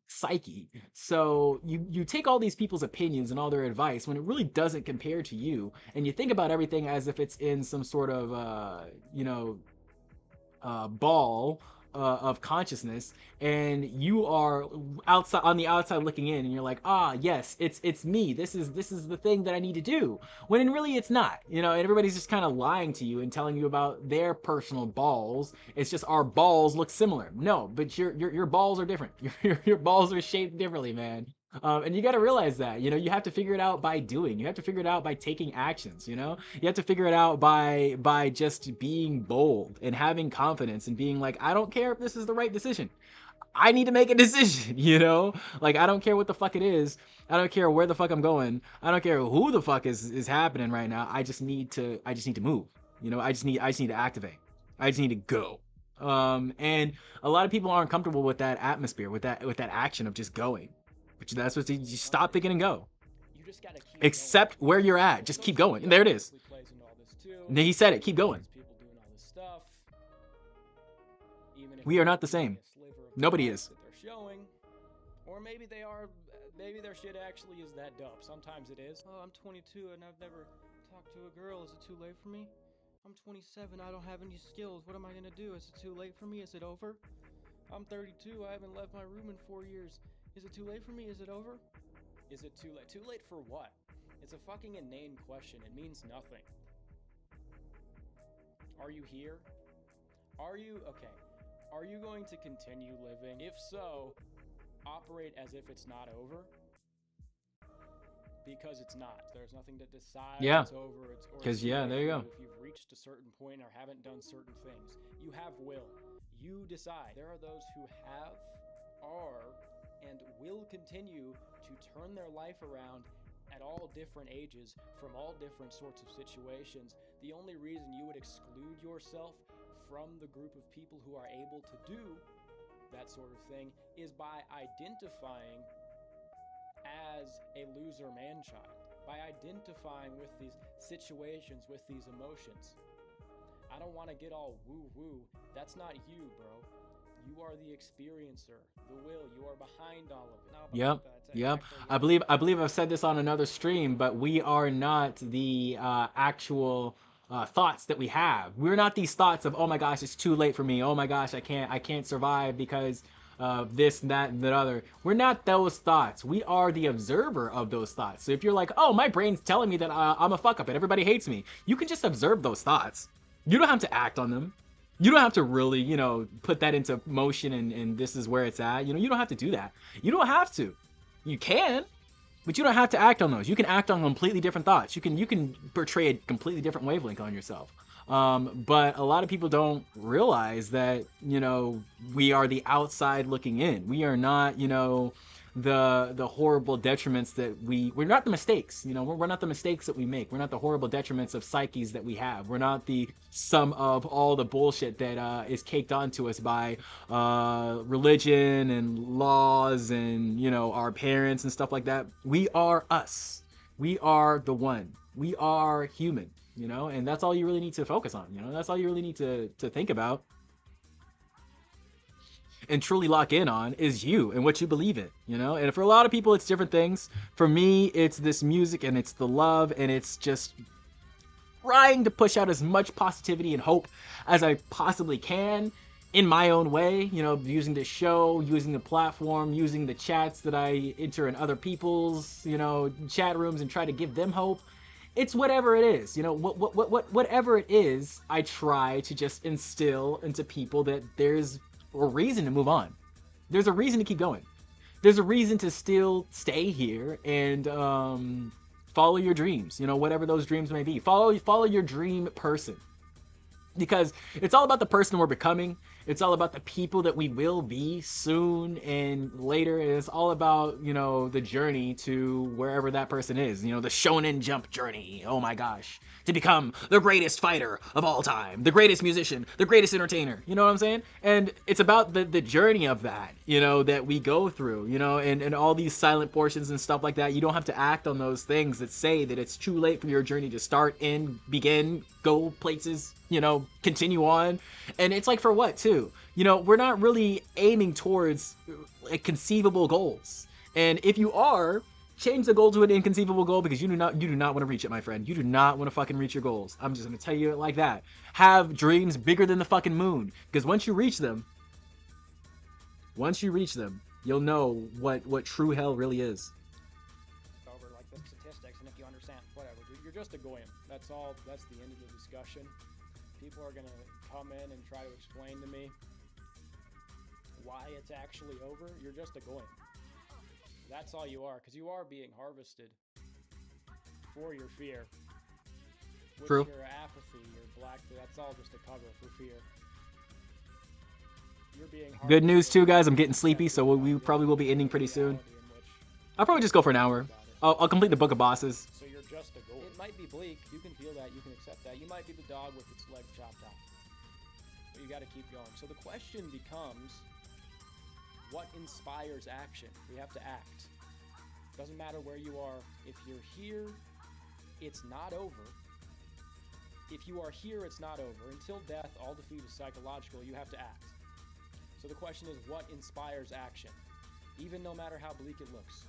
psyche. So you take all these people's opinions and all their advice when it really doesn't compare to you, and you think about everything as if it's in some sort of you know, ball of consciousness, and you are outside on the outside looking in, and you're like, ah, yes, it's me. This is the thing that I need to do. When in really it's not. You know, and everybody's just kind of lying to you and telling you about their personal balls. It's just our balls look similar. No, but your balls are different. Your balls are shaped differently, man. And you got to realize that, you know, you have to figure it out by doing. You have to figure it out by taking actions, you know? You have to figure it out by just being bold and having confidence and being like, I don't care if this is the right decision. I need to make a decision, you know? Like, I don't care what the fuck it is. I don't care where the fuck I'm going. I don't care who the fuck is happening right now. I just need to move. You know, I just need to activate. I just need to go. And a lot of people aren't comfortable with that atmosphere, with that action of just going. Which that's what you stop thinking and go. You just gotta keep Accept going. where you're at. Just keep going. And there it is. And he said it. Keep going. We are not the same. Nobody is. Showing, or maybe they are. Maybe their shit actually is that dope. Sometimes it is. Oh, I'm 22 and I've never talked to a girl. Is it too late for me? I'm 27. I don't have any skills. What am I gonna do? Is it too late for me? Is it over? I'm 32. I haven't left my room in 4 years. Is it too late for me? Is it over? Is it too late? Too late for what? It's a fucking inane question. It means nothing. Are you here? Are you, okay, are you going to continue living? If so, operate as if it's not over. Because it's not. There's nothing to decide it's over. Because yeah, there you go. If you've reached a certain point or haven't done certain things, you have will. You decide. There are those who have, are, and will continue to turn their life around at all different ages, from all different sorts of situations. The only reason you would exclude yourself from the group of people who are able to do that sort of thing is by identifying as a loser man-child, by identifying with these situations, with these emotions. I don't want to get all woo-woo. That's not you, bro. You are the experiencer, the will. You are behind all of it. No, Yep. I believe I've said this on another stream, but we are not the actual thoughts that we have. We're not these thoughts of, oh my gosh, it's too late for me. Oh my gosh, I can't survive because this, that, and that other. We're not those thoughts. We are the observer of those thoughts. So if you're like, oh, my brain's telling me that I'm a fuck up and everybody hates me, you can just observe those thoughts. You don't have to act on them. You don't have to really, you know, put that into motion and this is where it's at. You know, you don't have to do that. You don't have to. You can, but you don't have to act on those. You can act on completely different thoughts. You can portray a completely different wavelength on yourself. But a lot of people don't realize that, you know, we are the outside looking in. We are not, you know, the horrible detriments that we're not the mistakes, you know, we're not the mistakes that we make. We're not the horrible detriments of psyches that we have. We're not the sum of all the bullshit that is caked onto us by religion and laws and, you know, our parents and stuff like that. We are us. We are the one. We are human, you know, and that's all you really need to focus on. You know, that's all you really need to think about and truly lock in on is you and what you believe in, you know. And for a lot of people it's different things. For me, it's this music and it's the love and it's just trying to push out as much positivity and hope as I possibly can in my own way, you know, using the show, using the platform, using the chats that I enter in other people's, you know, chat rooms and try to give them hope. It's whatever it is, you know, whatever it is, I try to just instill into people that there's a reason to move on. There's a reason to keep going. There's a reason to still stay here and follow your dreams, you know, whatever those dreams may be. Follow your dream person. Because it's all about the person we're becoming. It's all about the people that we will be soon and later. And it's all about, you know, the journey to wherever that person is. You know, the Shonen Jump journey. Oh my gosh. To become the greatest fighter of all time. The greatest musician. The greatest entertainer. You know what I'm saying? And it's about the journey of that, you know, that we go through, you know, and all these silent portions and stuff like that. You don't have to act on those things that say that it's too late for your journey to start and begin, go places, you know, continue on. And it's like, for what too? You know, we're not really aiming towards conceivable goals. And if you are, change the goal to an inconceivable goal, because you do not want to reach it, my friend. You do not want to fucking reach your goals. I'm just going to tell you it like that. Have dreams bigger than the fucking moon, because once you reach them, you'll know what true hell really is. Over like the statistics, and if you understand, whatever, dude, you're just a goyim. That's all. That's the end of the discussion. People are gonna come in and try to explain to me why it's actually over. You're just a goyim. That's all you are, because you are being harvested for your fear. With True. your apathy, your black, that's all just a cover for fear. You're being harvested. Good news too, guys. I'm getting sleepy, so we probably will be ending pretty soon. I'll probably just go for an hour. I'll complete the book of bosses. So you're just a goal. It might be bleak. You can feel that. You can accept that. You might be the dog with its leg chopped off. But you got to keep going. So the question becomes, what inspires action? We have to act. Doesn't matter where you are. If you're here, it's not over. If you are here, it's not over. Until death, all defeat is psychological. You have to act. So the question is, what inspires action? Even no matter how bleak it looks.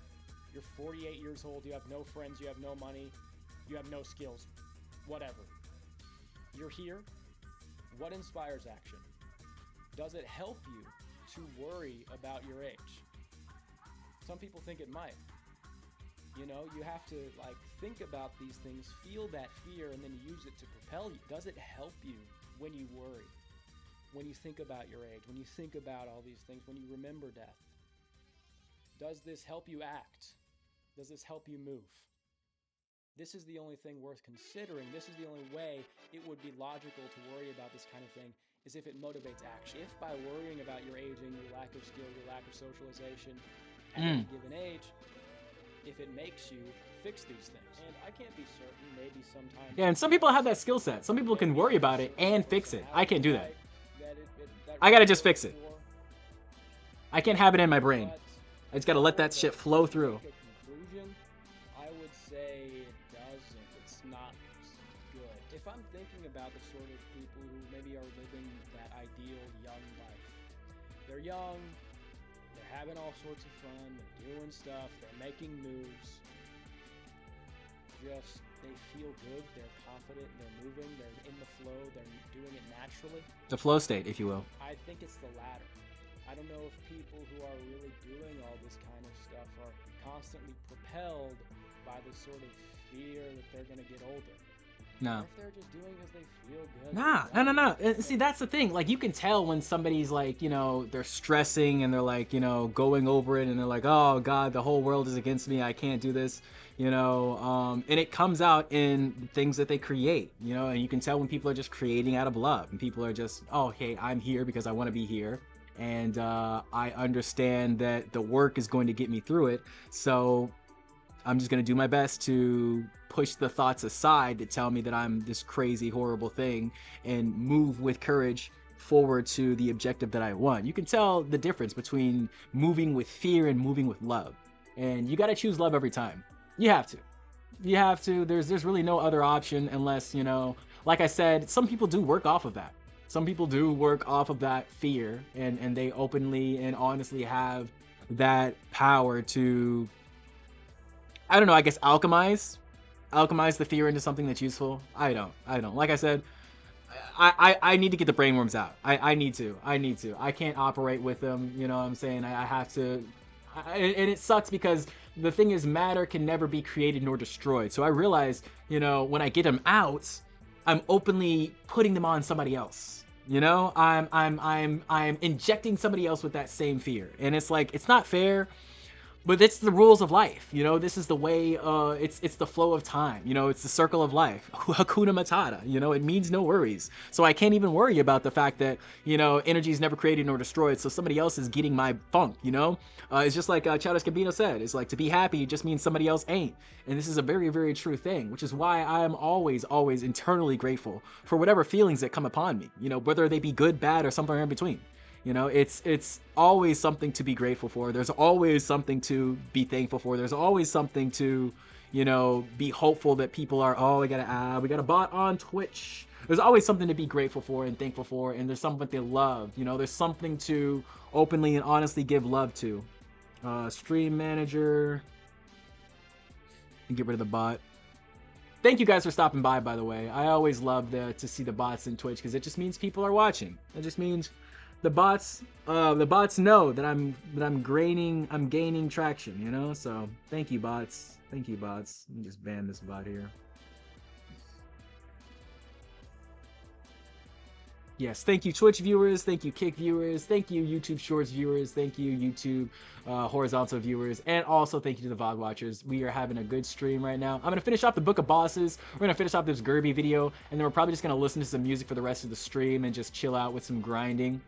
You're 48 years old, you have no friends, you have no money, you have no skills, whatever. You're here. What inspires action? Does it help you to worry about your age? Some people think it might. You know, you have to like think about these things, feel that fear, and then use it to propel you. Does it help you when you worry, when you think about your age, when you think about all these things, when you remember death? Does this help you act? Does this help you move? This is the only thing worth considering. This is the only way it would be logical to worry about this kind of thing, is if it motivates action. If by worrying about your aging, your lack of skill, your lack of socialization at any given age, if it makes you fix these things. And I can't be certain, maybe sometimes... Yeah, and some people have that skill set. Some people can worry about it and fix it. I can't do that. I gotta just fix it. I can't have it in my brain. I just gotta let that shit flow through. Conclusion, I would say it doesn't. It's not good. If I'm thinking about the sort of people who maybe are living that ideal young life, they're young, they're having all sorts of fun, they're doing stuff, they're making moves. Just, they feel good, they're confident, they're moving, they're in the flow, they're doing it naturally. The flow state, if you will. I think it's the latter. I don't know if people who are really doing all this kind of stuff are constantly propelled by the sort of fear that they're going to get older. No. Or if they're just doing because they feel good. No. See, that's the thing. Like, you can tell when somebody's like, you know, they're stressing and they're like, you know, going over it and they're like, oh God, the whole world is against me. I can't do this, you know, and it comes out in things that they create, you know, and you can tell when people are just creating out of love and people are just, oh, hey, I'm here because I want to be here. And I understand that the work is going to get me through it. So I'm just going to do my best to push the thoughts aside that tell me that I'm this crazy, horrible thing and move with courage forward to the objective that I want. You can tell the difference between moving with fear and moving with love. And you got to choose love every time. You have to. You have to. There's really no other option unless, you know, like I said, some people do work off of that. Some people do work off of that fear and they openly and honestly have that power to, I don't know, I guess alchemize the fear into something that's useful. I don't. Like I said, I need to get the brainworms out. I need to. I can't operate with them. You know what I'm saying? I have to. And it sucks because the thing is, matter can never be created nor destroyed. So I realize, you know, when I get them out, I'm openly putting them on somebody else. You know, I'm injecting somebody else with that same fear. And it's like, it's not fair, but it's the rules of life. You know, this is the way, it's the flow of time. You know, it's the circle of life. Hakuna Matata, you know, it means no worries. So I can't even worry about the fact that, you know, energy is never created nor destroyed. So somebody else is getting my funk, you know? It's just like Childish Gambino said, it's like, to be happy just means somebody else ain't. And this is a very, very true thing, which is why I am always internally grateful for whatever feelings that come upon me, you know, whether they be good, bad, or somewhere in between. You know, it's always something to be grateful for. There's always something to be thankful for. There's always something to, you know, be hopeful that people are, oh, we got a bot on Twitch. There's always something to be grateful for and thankful for, and there's something they love. You know, there's something to openly and honestly give love to. Stream manager. And get rid of the bot. Thank you guys for stopping by the way. I always love to see the bots in Twitch because it just means people are watching. It just means the bots know that I'm gaining traction, you know? So thank you, bots. Thank you, bots. Let me just ban this bot here. Yes, thank you Twitch viewers, thank you Kick viewers, thank you YouTube Shorts viewers, thank you YouTube horizontal viewers, and also thank you to the VOD watchers. We are having a good stream right now. I'm going to finish off the Book of Bosses, we're going to finish off this Gerby video, and then we're probably just going to listen to some music for the rest of the stream and just chill out with some grinding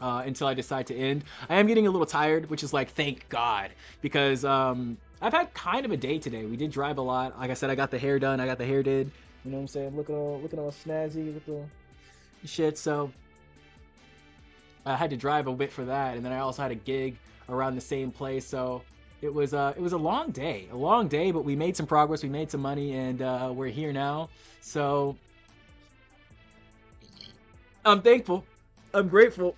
until I decide to end. I am getting a little tired, which is like, thank God, because I've had kind of a day today. We did drive a lot. Like I said, I got the hair done, I got the hair did. You know what I'm saying? Looking all snazzy with the shit, so I had to drive a bit for that, and then I also had a gig around the same place, so it was a long day, but we made some progress, we made some money, and we're here now, so I'm thankful, I'm grateful,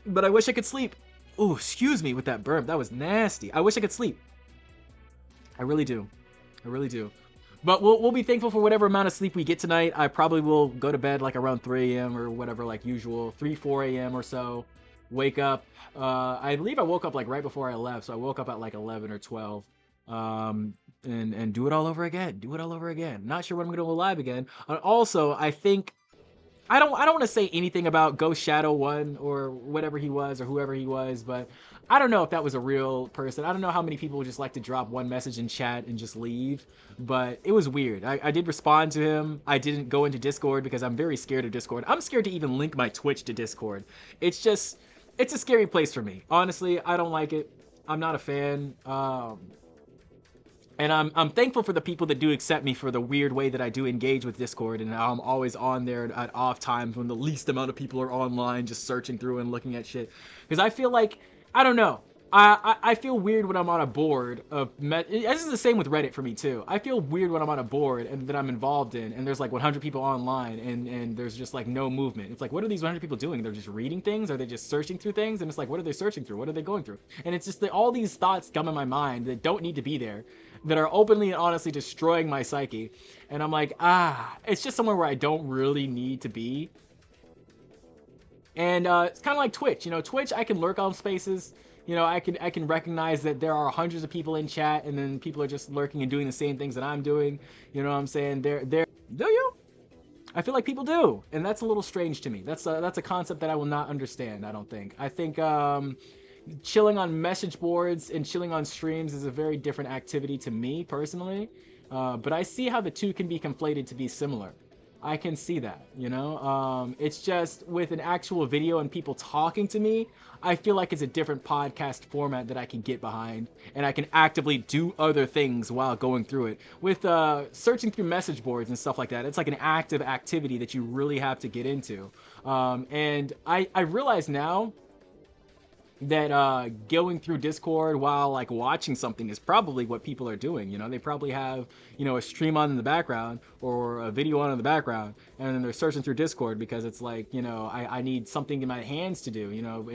but I wish I could sleep. Ooh, excuse me with that burp, that was nasty. I wish I could sleep. I really do. But we'll be thankful for whatever amount of sleep we get tonight. I probably will go to bed like around 3 a.m. or whatever, like usual, 4 a.m. or so. Wake up. I believe I woke up like right before I left, so I woke up at like 11 or 12. And do it all over again. Not sure when I'm going to go live again. And also, I think I don't want to say anything about Ghost Shadow 1 or whatever he was or whoever he was, but I don't know if that was a real person. I don't know how many people just like to drop one message in chat and just leave, but it was weird. I did respond to him. I didn't go into Discord because I'm very scared of Discord. I'm scared to even link my Twitch to Discord. It's just, it's a scary place for me. Honestly, I don't like it. I'm not a fan. And I'm thankful for the people that do accept me for the weird way that I do engage with Discord, and how I'm always on there at off times when the least amount of people are online, just searching through and looking at shit. Because I feel like, I don't know, I feel weird when I'm on a board of this is the same with Reddit for me too. I feel weird when I'm on a board and that I'm involved in, and there's like 100 people online, and there's just like no movement. It's like, what are these 100 people doing? They're just reading things? Are they just searching through things? And it's like, what are they searching through? What are they going through? And it's just that all these thoughts come in my mind that don't need to be there, that are openly and honestly destroying my psyche. And I'm like, it's just somewhere where I don't really need to be. And it's kind of like Twitch. You know, Twitch, I can lurk on spaces. You know, I can recognize that there are hundreds of people in chat, and then people are just lurking and doing the same things that I'm doing. You know what I'm saying? Do you? I feel like people do, and that's a little strange to me. That's a concept that I will not understand. I don't think. I think chilling on message boards and chilling on streams is a very different activity to me personally, but I see how the two can be conflated to be similar. I can see that, you know. It's just with an actual video and people talking to me, I feel like it's a different podcast format that I can get behind, and I can actively do other things while going through it. With searching through message boards and stuff like that, it's like an active activity that you really have to get into. And I realize now that going through Discord while like watching something is probably what people are doing. You know, they probably have, you know, a stream on in the background or a video on in the background, and then they're searching through Discord because it's like, you know, I need something in my hands to do, you know,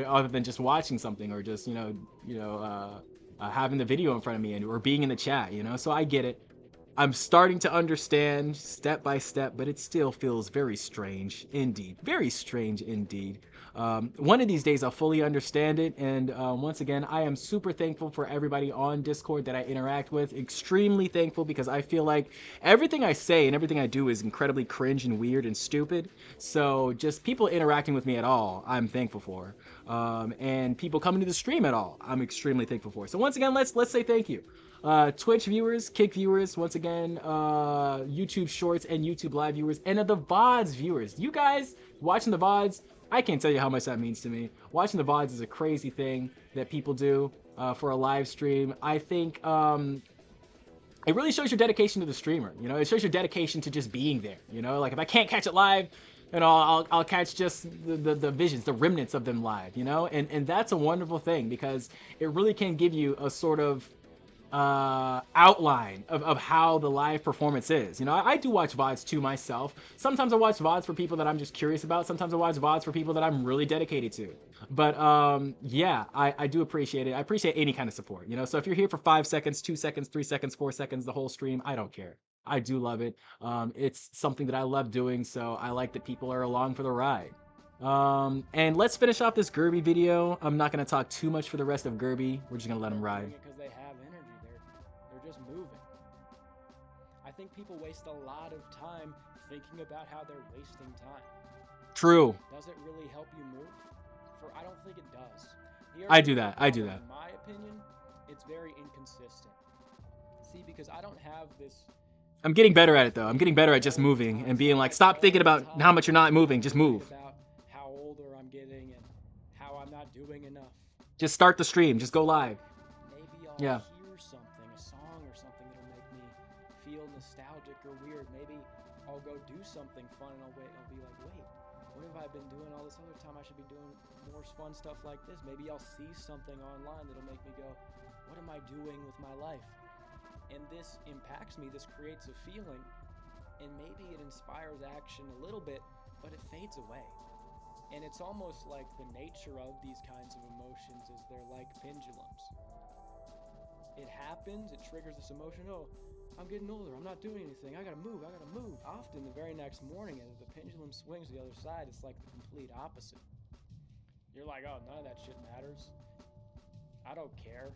other than just watching something, or just, having the video in front of me, or being in the chat, you know. So I get it. I'm starting to understand step by step, but it still feels very strange indeed. Very strange indeed. One of these days I'll fully understand it, and once again, I am super thankful for everybody on Discord that I interact with. Extremely thankful, because I feel like everything I say and everything I do is incredibly cringe and weird and stupid. So just people interacting with me at all, I'm thankful for. And people coming to the stream at all, I'm extremely thankful for. So once again, let's say thank you. Twitch viewers, Kick viewers, once again, YouTube Shorts and YouTube Live viewers, and the VODs viewers. You guys watching the VODs, I can't tell you how much that means to me. Watching the VODs is a crazy thing that people do for a live stream. I think it really shows your dedication to the streamer. You know, it shows your dedication to just being there. You know, like if I can't catch it live, you know, I'll catch just the visions, the remnants of them live. You know, and that's a wonderful thing, because it really can give you a sort of outline of how the live performance is. You know, I do watch VODs too myself. Sometimes I watch VODs for people that I'm just curious about. Sometimes I watch VODs for people that I'm really dedicated to. But yeah, I do appreciate it. I appreciate any kind of support, you know. So if you're here for 5 seconds, 2 seconds, 3 seconds, 4 seconds, the whole stream, I don't care. I do love it. It's something that I love doing, so I like that people are along for the ride. And let's finish off this Gerby video. I'm not going to talk too much for the rest of Gerby. We're just going to let him ride. Because they have energy. They're just moving. I think people waste a lot of time thinking about how they're wasting time. True. Does it really help you move? I don't think it does. I do that. In my opinion, it's very inconsistent. See, because I don't have this... I'm getting better at it, though. I'm getting better at just moving and being like, stop thinking about how much you're not moving. Just move. About how older I'm getting and how I'm not doing enough. Just start the stream. Just go live. Maybe I'll hear something, a song or something that'll make me feel nostalgic or weird. Maybe I'll go do something fun and I'll be like, wait, what have I been doing all this other time? I should be doing more fun stuff like this. Maybe I'll see something online that'll make me go, what am I doing with my life? And this impacts me, this creates a feeling, and maybe it inspires action a little bit, but it fades away. And it's almost like the nature of these kinds of emotions is they're like pendulums. It happens, it triggers this emotion, oh, I'm getting older, I'm not doing anything, I gotta move. Often the very next morning, as the pendulum swings to the other side, it's like the complete opposite. You're like, oh, none of that shit matters. I don't care.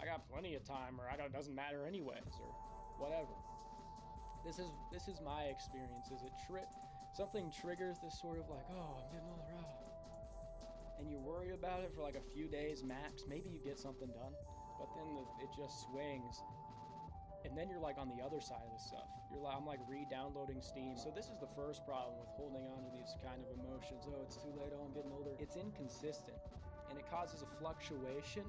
I got plenty of time, or it doesn't matter anyways, or whatever. This is my experience. something triggers this sort of like, oh, I'm getting older, oh. And you worry about it for like a few days max. Maybe you get something done, but then it just swings. And then you're like on the other side of the stuff. I'm like re-downloading Steam. So this is the first problem with holding on to these kind of emotions. Oh, it's too late. Oh, I'm getting older. It's inconsistent, and it causes a fluctuation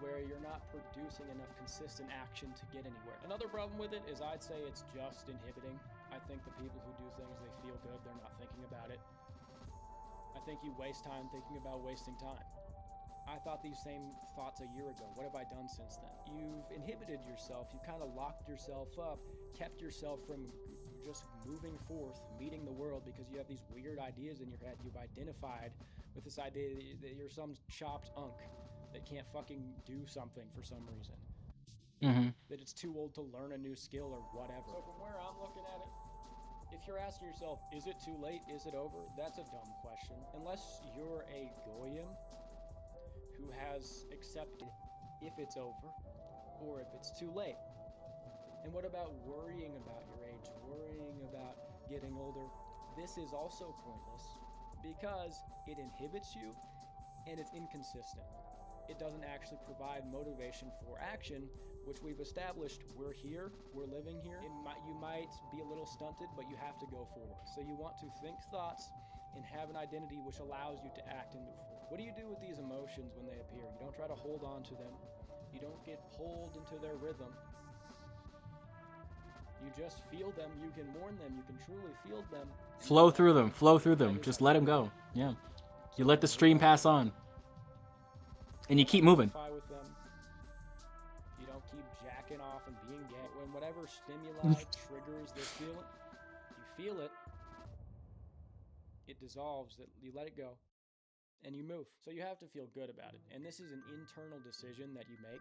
where you're not producing enough consistent action to get anywhere. Another problem with it is I'd say it's just inhibiting. I think the people who do things, they feel good, they're not thinking about it. I think you waste time thinking about wasting time. I thought these same thoughts a year ago. What have I done since then? You've inhibited yourself. You've kind of locked yourself up, kept yourself from just moving forth, meeting the world, because you have these weird ideas in your head. You've identified with this idea that you're some chopped unk that can't fucking do something for some reason. That it's too old to learn a new skill or whatever. So from where I'm looking at it, if you're asking yourself, is it too late? Is it over? That's a dumb question. Unless you're a goyim who has accepted if it's over or if it's too late. And what about worrying about your age, worrying about getting older? This is also pointless because it inhibits you and it's inconsistent. It doesn't actually provide motivation for action, which we've established. We're here, we're living here. You might be a little stunted, but you have to go forward. So you want to think thoughts and have an identity which allows you to act and move forward. What do you do with these emotions when they appear? You don't try to hold on to them. You don't get pulled into their rhythm. You just feel them. You can mourn them. You can truly feel them. Flow through them. Flow through them. Just let them go. Yeah. You let the stream pass on. And you keep moving. With them. You don't keep jacking off and being gay. When whatever stimuli triggers this feeling, you feel it. It dissolves. You let it go. And you move. So you have to feel good about it. And this is an internal decision that you make.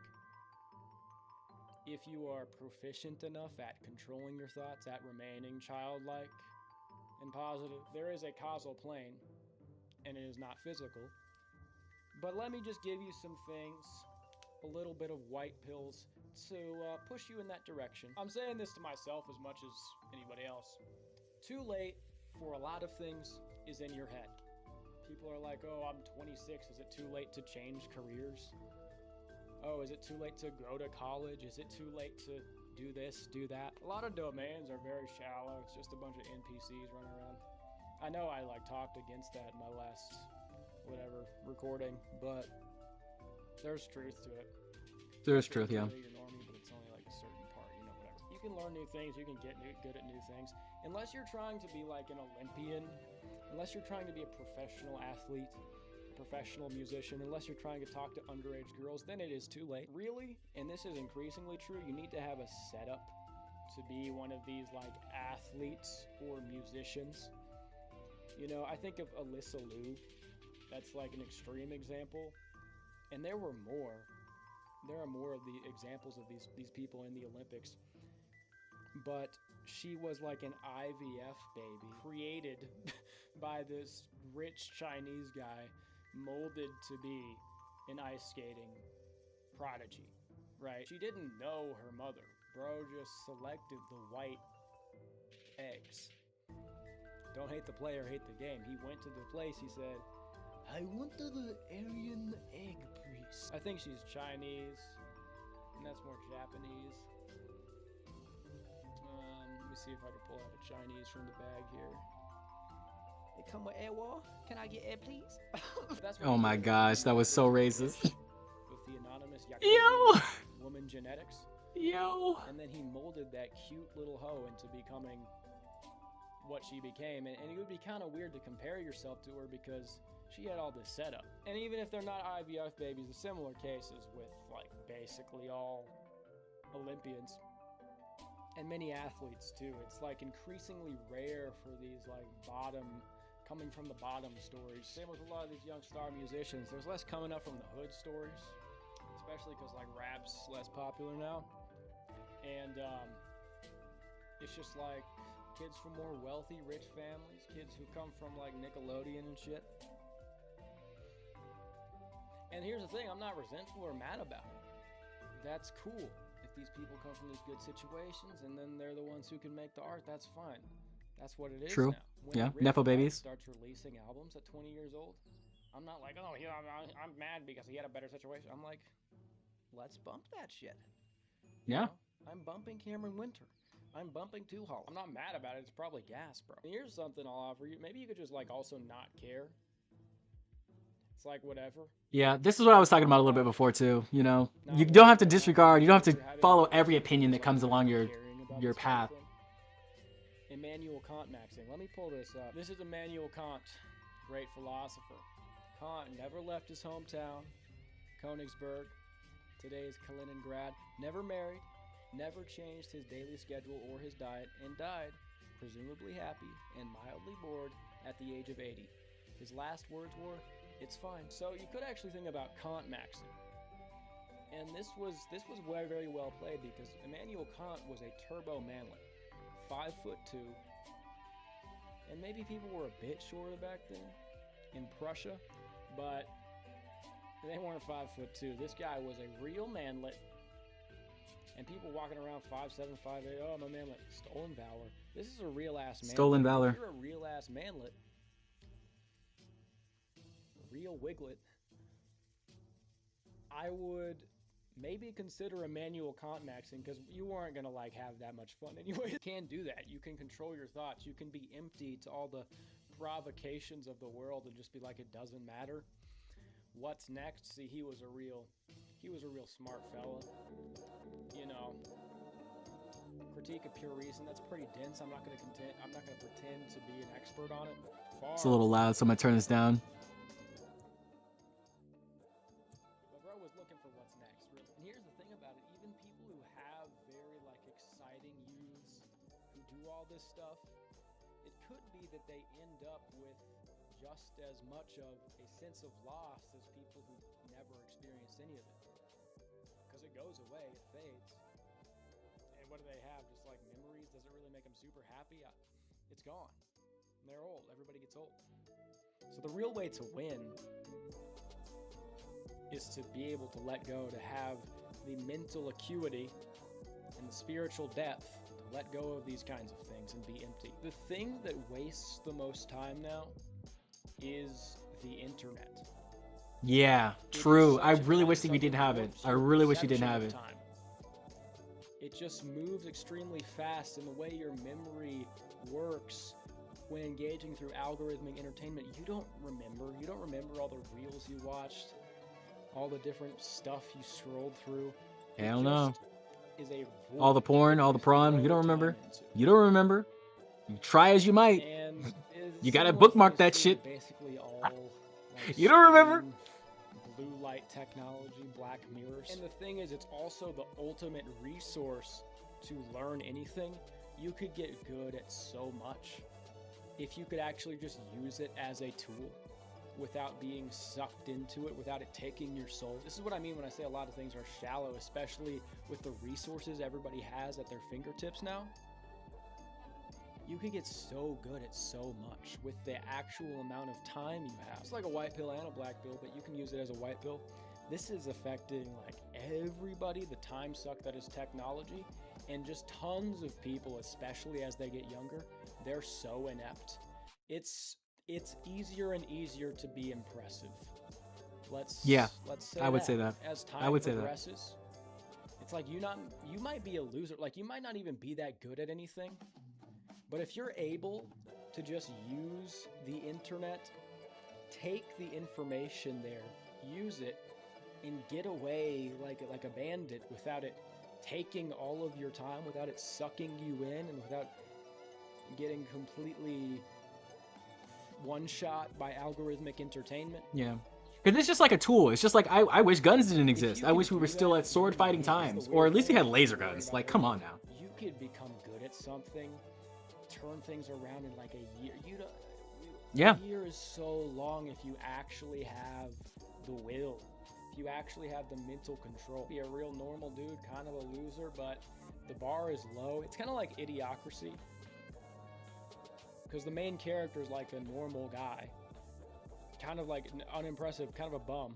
If you are proficient enough at controlling your thoughts, at remaining childlike and positive, there is a causal plane, and it is not physical. But let me just give you some things, a little bit of white pills to push you in that direction. I'm saying this to myself as much as anybody else. Too late for a lot of things is in your head. People are like, oh, I'm 26. Is it too late to change careers? Oh, is it too late to go to college? Is it too late to do this, do that? A lot of domains are very shallow. It's just a bunch of NPCs running around. I know I talked against that in my last recording, but there's truth to it. There's truth, yeah. You're normie, but it's only like a certain part, whatever. You can learn new things. You can get good at new things. Unless you're trying to be like an Olympian, unless you're trying to be a professional athlete, a professional musician, unless you're trying to talk to underage girls, then it is too late. Really, and this is increasingly true, you need to have a setup to be one of these athletes or musicians. I think of Alyssa Liu. That's like an extreme example. And there are more of the examples of these people in the Olympics. But she was like an IVF baby created by this rich Chinese guy, molded to be an ice skating prodigy, right? She didn't know her mother. Bro just selected the white eggs. Don't hate the player, hate the game. He went to the place, he said, I want the Aryan egg, please. I think she's Chinese, and that's more Japanese. Let me see if I can pull out a Chinese from the bag here. They come with air wall. Can I get air, please? Oh my gosh, that was so racist. With the anonymous Yo! woman genetics. Yo! And then he molded that cute little hoe into becoming what she became. And it would be kind of weird to compare yourself to her because she had all this setup. And even if they're not IVF babies, the similar cases with basically all Olympians and many athletes too. It's increasingly rare for these coming from the bottom stories. Same with a lot of these young star musicians. There's less coming up from the hood stories, especially because rap's less popular now. And it's just kids from more wealthy, rich families, kids who come from Nickelodeon and shit. And here's the thing, I'm not resentful or mad about it. That's cool. If these people come from these good situations and then they're the ones who can make the art, that's fine. That's what it is True. now. When Yeah. Rick Nepo White babies. starts releasing albums at 20 years old, I'm not like, oh, I'm mad because he had a better situation. I'm like, let's bump that shit. You Yeah. know? I'm bumping Cameron Winter. I'm bumping Two Hall. I'm not mad about it. It's probably gas, bro. And here's something I'll offer you. Maybe you could just like also not care. It's like whatever. Yeah, this is what I was talking about a little bit before too. You know, Not you worry don't have to about disregard. You don't have to having follow a every person opinion who's, that comes like, along caring about your this kind of path. thing. Immanuel Kant maxing. Let me pull this up. This is Immanuel Kant, great philosopher. Kant never left his hometown, Königsberg, today's Kaliningrad, never married, never changed his daily schedule or his diet, and died, presumably happy and mildly bored, at the age of 80. His last words were, "It's fine." So you could actually think about Kant maxing. And this was very, very well played because Immanuel Kant was a turbo manlet. 5'2", and maybe people were a bit shorter back then in Prussia, but they weren't 5'2". This guy was a real manlet, and people walking around 5'7", 5'8", oh, I'm a manlet. Stolen valor. This is a real ass manlet. Stolen valor. If you're a real ass manlet, real wiglet, I would maybe consider Immanuel Kant maxing, because you aren't going to like have that much fun anyway. You can do that. You can control your thoughts. You can be empty to all the provocations of the world and just be like, it doesn't matter. What's next? See, he was a real smart fella. You know, critique of pure reason, that's pretty dense. I'm not going to pretend to be an expert on it. It's a little loud, so I'm gonna turn this down. Bro was looking for what's next, really. And here's the thing about it, even people who have very like exciting youths who do all this stuff, it could be that they end up with just as much of a sense of loss as people who never experienced any of it. Because it goes away, it fades. And what do they have? Just like memories? Does it really make them super happy? It's gone. And they're old. Everybody gets old. So the real way to win is to be able to let go, to have the mental acuity and the spiritual depth to let go of these kinds of things and be empty. The thing that wastes the most time now is the internet. Yeah, true. I really wish that we didn't have it. I really wish we didn't have it. Time. It just moves extremely fast, and the way your memory works when engaging through algorithmic entertainment, you don't remember all the reels you watched, all the different stuff you scrolled through. Hell no. Is a All the porn, all the prawn, you don't remember. You don't remember. You try as you might. And You gotta bookmark that shit. Basically all like, You don't remember? blue light technology, Black Mirrors. And the thing is, it's also the ultimate resource to learn anything. You could get good at so much if you could actually just use it as a tool without being sucked into it, without it taking your soul. This is what I mean when I say a lot of things are shallow, especially with the resources everybody has at their fingertips now. You could get so good at so much with the actual amount of time you have. It's like a white pill and a black pill, but you can use it as a white pill. This is affecting like everybody, the time suck that is technology, and just tons of people, especially as they get younger, they're so inept. It's easier and easier to be impressive. Let's say I would say that. As time I would say that. progresses, it's like you might be a loser. Like you might not even be that good at anything. But if you're able to just use the internet, take the information there, use it, and get away like a bandit without it taking all of your time, without it sucking you in, and without getting completely one-shot by algorithmic entertainment. Yeah. Because it's just like a tool. It's just like, I wish guns didn't exist. I wish we were still at sword fighting times. Or at least we had laser guns. Like, come on now. You could become good at something, turn things around in like a year. Yeah. A year is so long if you actually have the will. If you actually have the mental control. Be a real normal dude, kind of a loser, but the bar is low. It's kind of like Idiocracy. Because the main character is like a normal guy. Kind of like unimpressive, kind of a bum.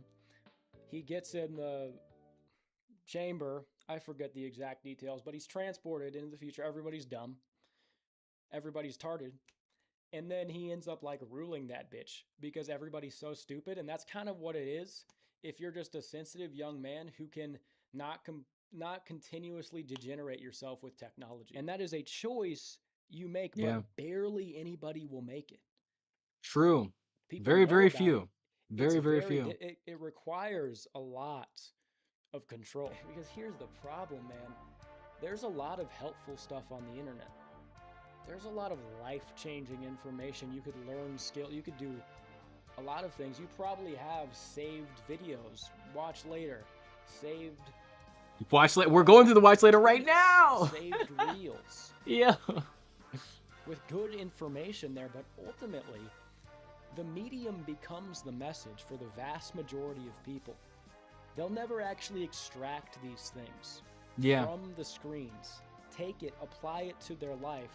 He gets in the chamber. I forget the exact details, but he's transported into the future. Everybody's dumb. everybody's tarded. And then he ends up like ruling that bitch because everybody's so stupid. And that's kind of what it is. If you're just a sensitive young man who can not continuously degenerate yourself with technology. And that is a choice you make, Yeah. but barely anybody will make it. True. People Very, know very about few. it. Very, It's very few. It requires a lot of control. Because here's the problem, man. There's a lot of helpful stuff on the internet. There's a lot of life-changing information. You could learn skill. You could do a lot of things. You probably have saved videos. Watch later. Saved. Watch later. We're going through the watch later right now. Saved reels. Yeah. With good information there, but ultimately, the medium becomes the message for the vast majority of people. They'll never actually extract these things from the screens, take it, apply it to their life.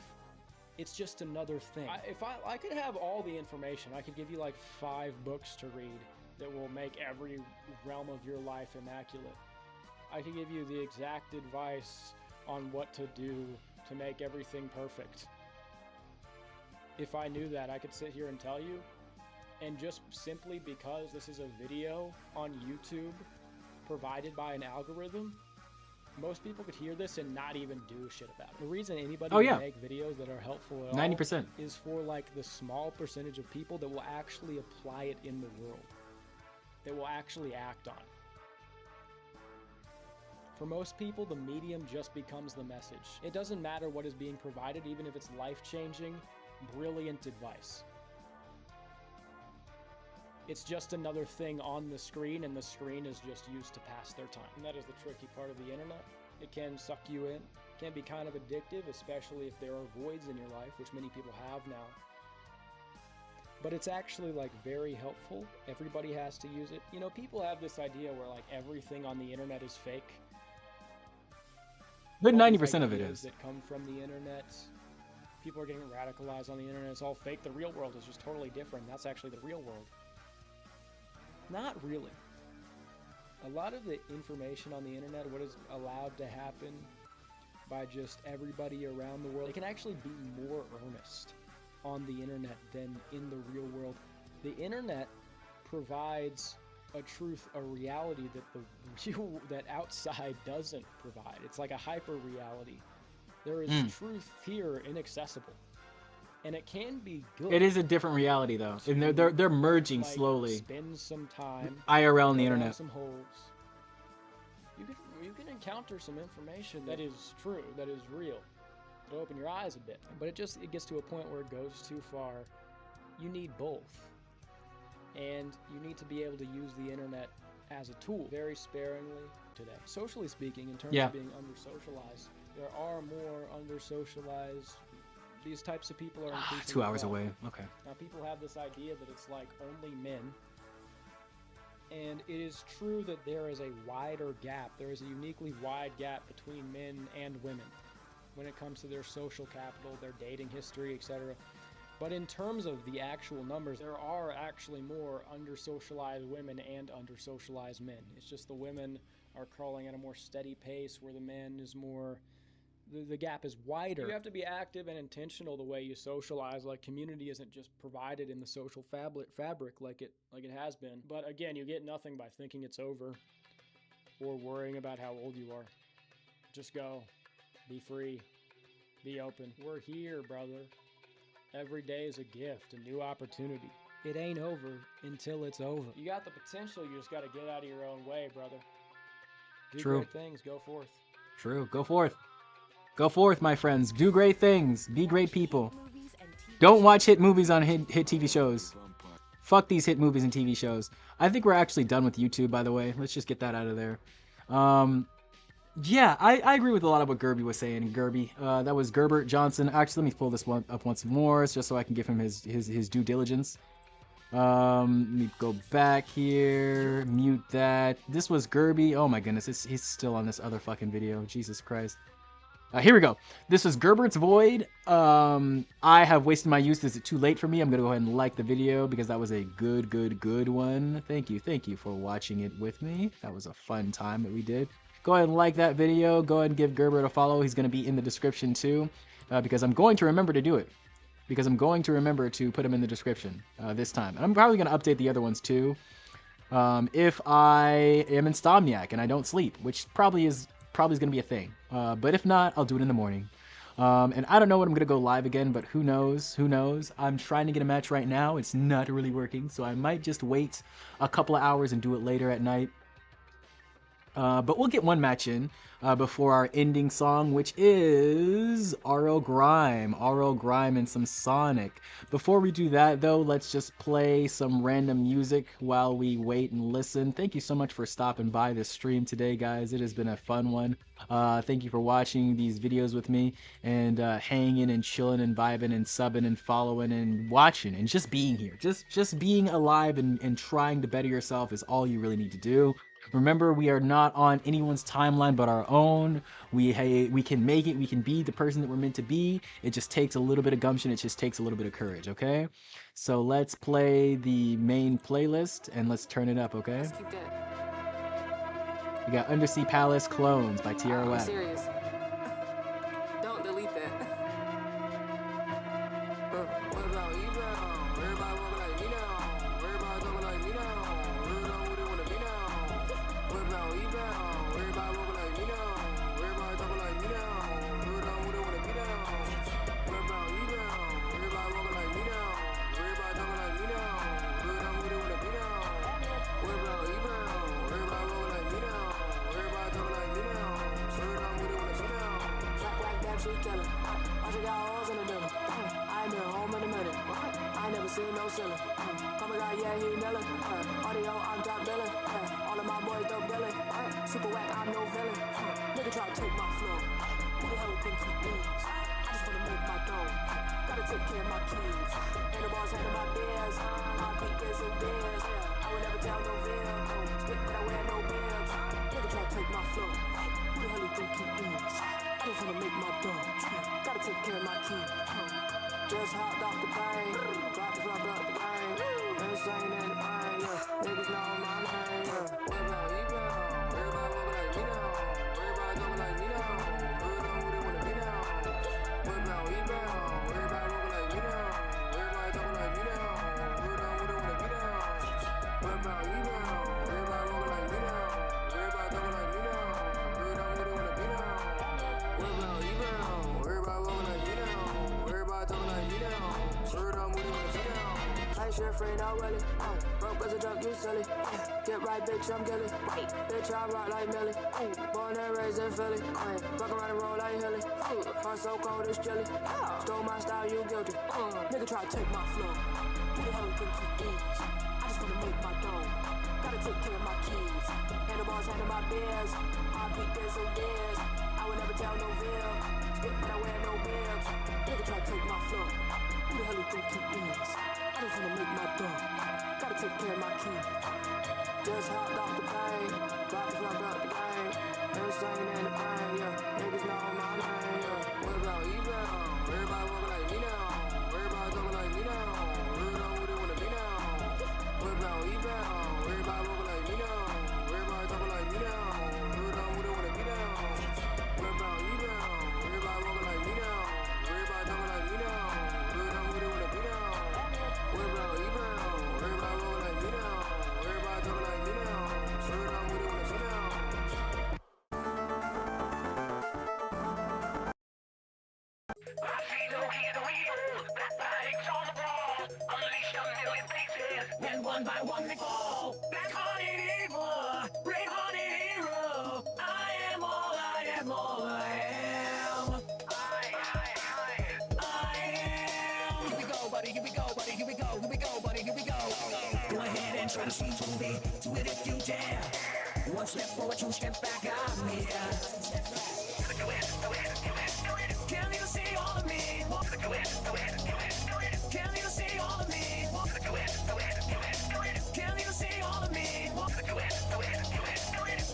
It's just another thing. If I could have all the information, I could give you like 5 books to read that will make every realm of your life immaculate. I could give you the exact advice on what to do to make everything perfect. If I knew that, I could sit here and tell you. And just simply because this is a video on YouTube provided by an algorithm, most people could hear this and not even do shit about it. The reason anybody would make videos that are helpful at 90% all is for like the small percentage of people that will actually apply it in the world, that will actually act on it. For most people, the medium just becomes the message. It doesn't matter what is being provided, even if it's life-changing, brilliant advice. It's just another thing on the screen, and the screen is just used to pass their time. And that is the tricky part of the internet. It can suck you in. It can be kind of addictive, especially if there are voids in your life, which many people have now. But it's actually like very helpful. Everybody has to use it. You know, people have this idea where like everything on the internet is fake. But All these 90% of it ideas is. that come from the internet. People are getting radicalized on the internet. It's all fake. The real world is just totally different. That's actually the real world. Not really. A lot of the information on the internet, what is allowed to happen by just everybody around the world, it can actually be more earnest on the internet than in the real world. The internet provides a truth, a reality that outside doesn't provide. It's like a hyper reality. There is truth here inaccessible. And it can be good. It is a different reality though, and they're merging like, slowly. Spend some time. IRL on the go down internet. some holes. You can encounter some information that is true, that is real. It'll open your eyes a bit, but it gets to a point where it goes too far. You need both, and you need to be able to use the internet as a tool very sparingly today. Socially speaking, in terms of being under-socialized, there are more under-socialized. These types of people are increasingly 2 hours prevalent. away. Okay. Now, people have this idea that it's like only men. And it is true that there is a wider gap. There is a uniquely wide gap between men and women when it comes to their social capital, their dating history, etc. But in terms of the actual numbers, there are actually more under-socialized women and under-socialized men. It's just the women are crawling at a more steady pace, where the men is more... The gap is wider. You have to be active and intentional the way you socialize. Like, community isn't just provided in the social fabric like it has been. But again, you get nothing by thinking it's over or worrying about how old you are. Just go. Be free. Be open. We're here, brother. Every day is a gift, a new opportunity. It ain't over until it's over. You got the potential, you just got to get out of your own way, brother. Do great things. Go forth. True. Go forth. Go forth, my friends. Do great things. Be great people. Don't watch hit movies on hit TV shows. Fuck these hit movies and TV shows. I think we're actually done with YouTube, by the way. Let's just get that out of there. Yeah, I agree with a lot of what Gerby was saying. Gerby, that was Gerbert Johnson. Actually, let me pull this one up once more, just so I can give him his due diligence. Let me go back here. Mute that. This was Gerby. Oh my goodness, he's still on this other fucking video. Jesus Christ. Here we go. This is Gerbert's Void. I have wasted my youth. Is it too late for me? I'm going to go ahead and like the video because that was a good one. Thank you for watching it with me. That was a fun time that we did. Go ahead and like that video. Go ahead and give Gerbert a follow. He's going to be in the description too. because I'm going to remember to do it. Because I'm going to remember to put them in the description this time. And I'm probably going to update the other ones too. If I am insomniac and I don't sleep, which probably is going to be a thing. But if not, I'll do it in the morning. And I don't know when I'm going to go live again, but who knows? Who knows? I'm trying to get a match right now. It's not really working, so I might just wait a couple of hours and do it later at night. But we'll get one match in before our ending song, which is RO Grime and some Sonic. Before we do that, though, let's just play some random music while we wait and listen. Thank you so much for stopping by this stream today, guys. It has been a fun one. Thank you for watching these videos with me and hanging and chilling and vibing and subbing and following and watching and just being here. Just being alive and trying to better yourself is all you really need to do. Remember, we are not on anyone's timeline but our own. We can make it. We can be the person that we're meant to be. It just takes a little bit of gumption. It just takes a little bit of courage, okay? So let's play the main playlist and let's turn it up, okay? Let's keep that. We got Undersea Palace Clones by Tierra. I'm serious. Don't delete that. What about you now? Everybody walking like me now. Everybody talking like me now. Everybody who they wanna be now. What about you now? Everybody walking like me now. Everybody talking like me now. Everybody who they wanna be now. What about you now? Everybody walking like me now. Everybody talking like me now. Everybody who they wanna be now. What about you now? Everybody walking like me now. Everybody talking like me now. Everybody who they wanna be now. Track like that shit killer. I just got holes in the middle. I ain't been home in a minute. I ain't never seen no ceiling. Coming out, yeah, he nailing. Audio, I'm top billing. All of my boys dope billing. Super whack, I'm no villain. Nigga try to take my flow. Who the hell you think he is? I just wanna make my dough. Gotta take care of my kids. And the boss handle my beers. My beat is so beers. I would never tell no veil. Stick that I wear no beers. Nigga try to take my flow. Who the hell you think he is? I just wanna make my dough. Gotta take care of my kids. Just hopped off the plane. Dropped the fuck up the game. Been singing in the pain, yeah. Niggas know my name, yeah. What about you now? Everybody walking like me now. Everybody talking like me now. Everybody who they wanna be now. What about you now? Everybody walking like me now. Everybody talking like me now. Everybody who they wanna be now. What about you now? Everybody walking like me now. Everybody talking like me now. Everybody who they wanna be now. What about you now? Everybody walking like me now. Everybody talking like me now. Everybody who they wanna be now. I ain't shit free, not really. Broke as a joke, you silly. Get right, bitch, I'm Gilly. Bitch, I rock like Millie. Born and raised in Philly. Fuck around and roll like Hilly. Heart so cold, it's jelly. Stole my style, you guilty. Nigga try to take my flow. Who the hell you think he is? I just wanna make my dough. Gotta take care of my kids. Handlebars, handle my beers. I beat this so beers. I would never tell no veil. Stick, but I wear no bibs. Nigga try to take my flow. Who the hell you think he is? I just wanna make my dough. Gotta take care of my kids. Just hopped off the plane. Dropped the fuck up the game. Been singing in the pain, yeah. Niggas know my name, yeah. What about you now? Everybody walking like me now. Everybody talking like me now. Everybody who they wanna be now. What about you now? Everybody walking like me now. Everybody talking like me now. Everybody who they wanna be now. What about you now? Everybody walking like me now. Everybody talking like me now. Everybody who they wanna be now. What about you now? Everybody walking like me now. Everybody talking like me now. Everybody who they wanna be now. And one by one they fall. Black-hearted evil, red-hearted hero. I am all I am, all I am. I am. Here we go, buddy, here we go, buddy, here we go, here we go, buddy, here we go. Go ahead and try to see through me. Do it if you dare. One step forward, two steps back, I'm here. Can you see all of me? Can you see all of me? Can you see all of me?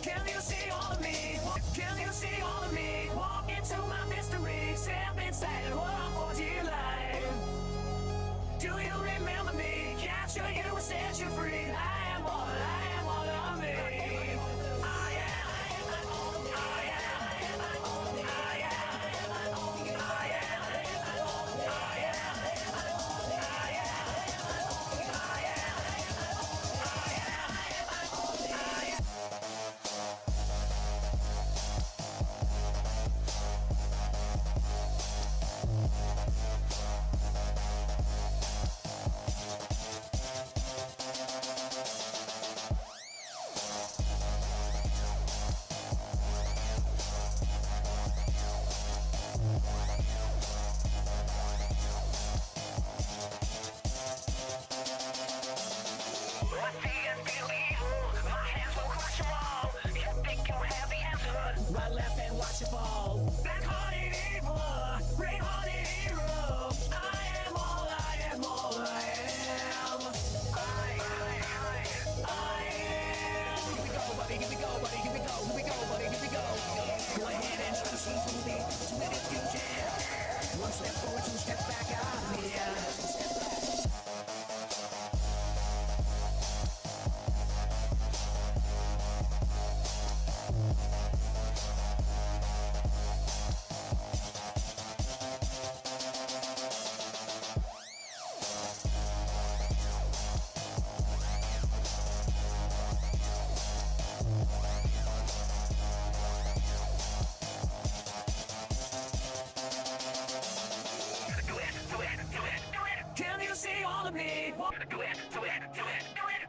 Can you see all of me? Can you see all of me? Walk into my mystery, step inside and walk for dear life. Do you remember me? Capture you and set you free. I am all of me. I am.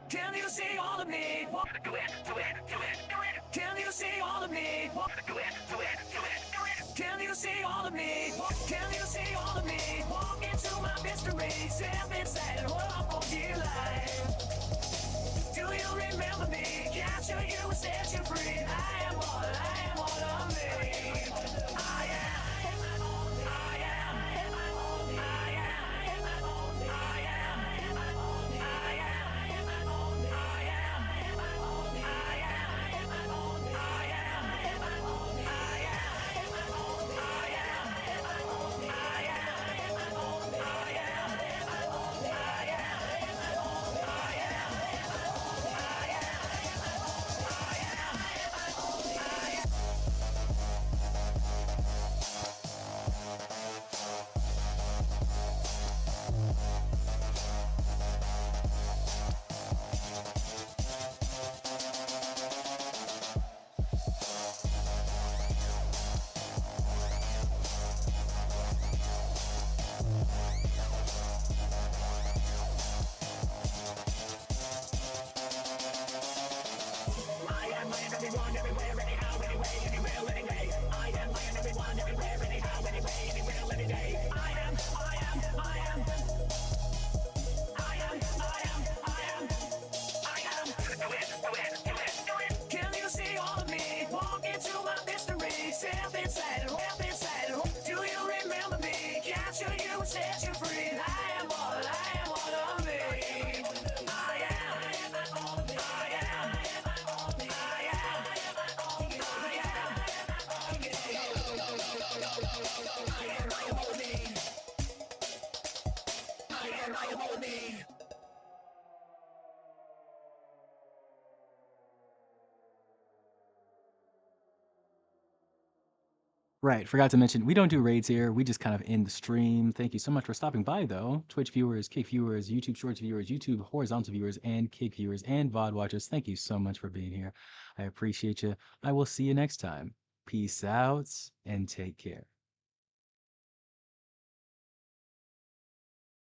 Can you see all of me? Can you see all of me? Can you see all of me? Can you see all of me? Walk into my mystery, step inside and walk for dear life. Do you remember me? Capture you and set you free. I am all of me. I everyone, everywhere, anyhow, anyway, anywhere, any day. I am everyone, everywhere, anyhow, anyway, anywhere, any day. I am. Can you see all of me? Walk into my mystery, step inside. Do you remember me? Capture you and set you free. I am all of me. Right, forgot to mention, we don't do raids here. We just kind of end the stream. Thank you so much for stopping by, though. Twitch viewers, Kick viewers, YouTube Shorts viewers, YouTube horizontal viewers, and Kick viewers, and VOD watchers. Thank you so much for being here. I appreciate you. I will see you next time. Peace out, and take care.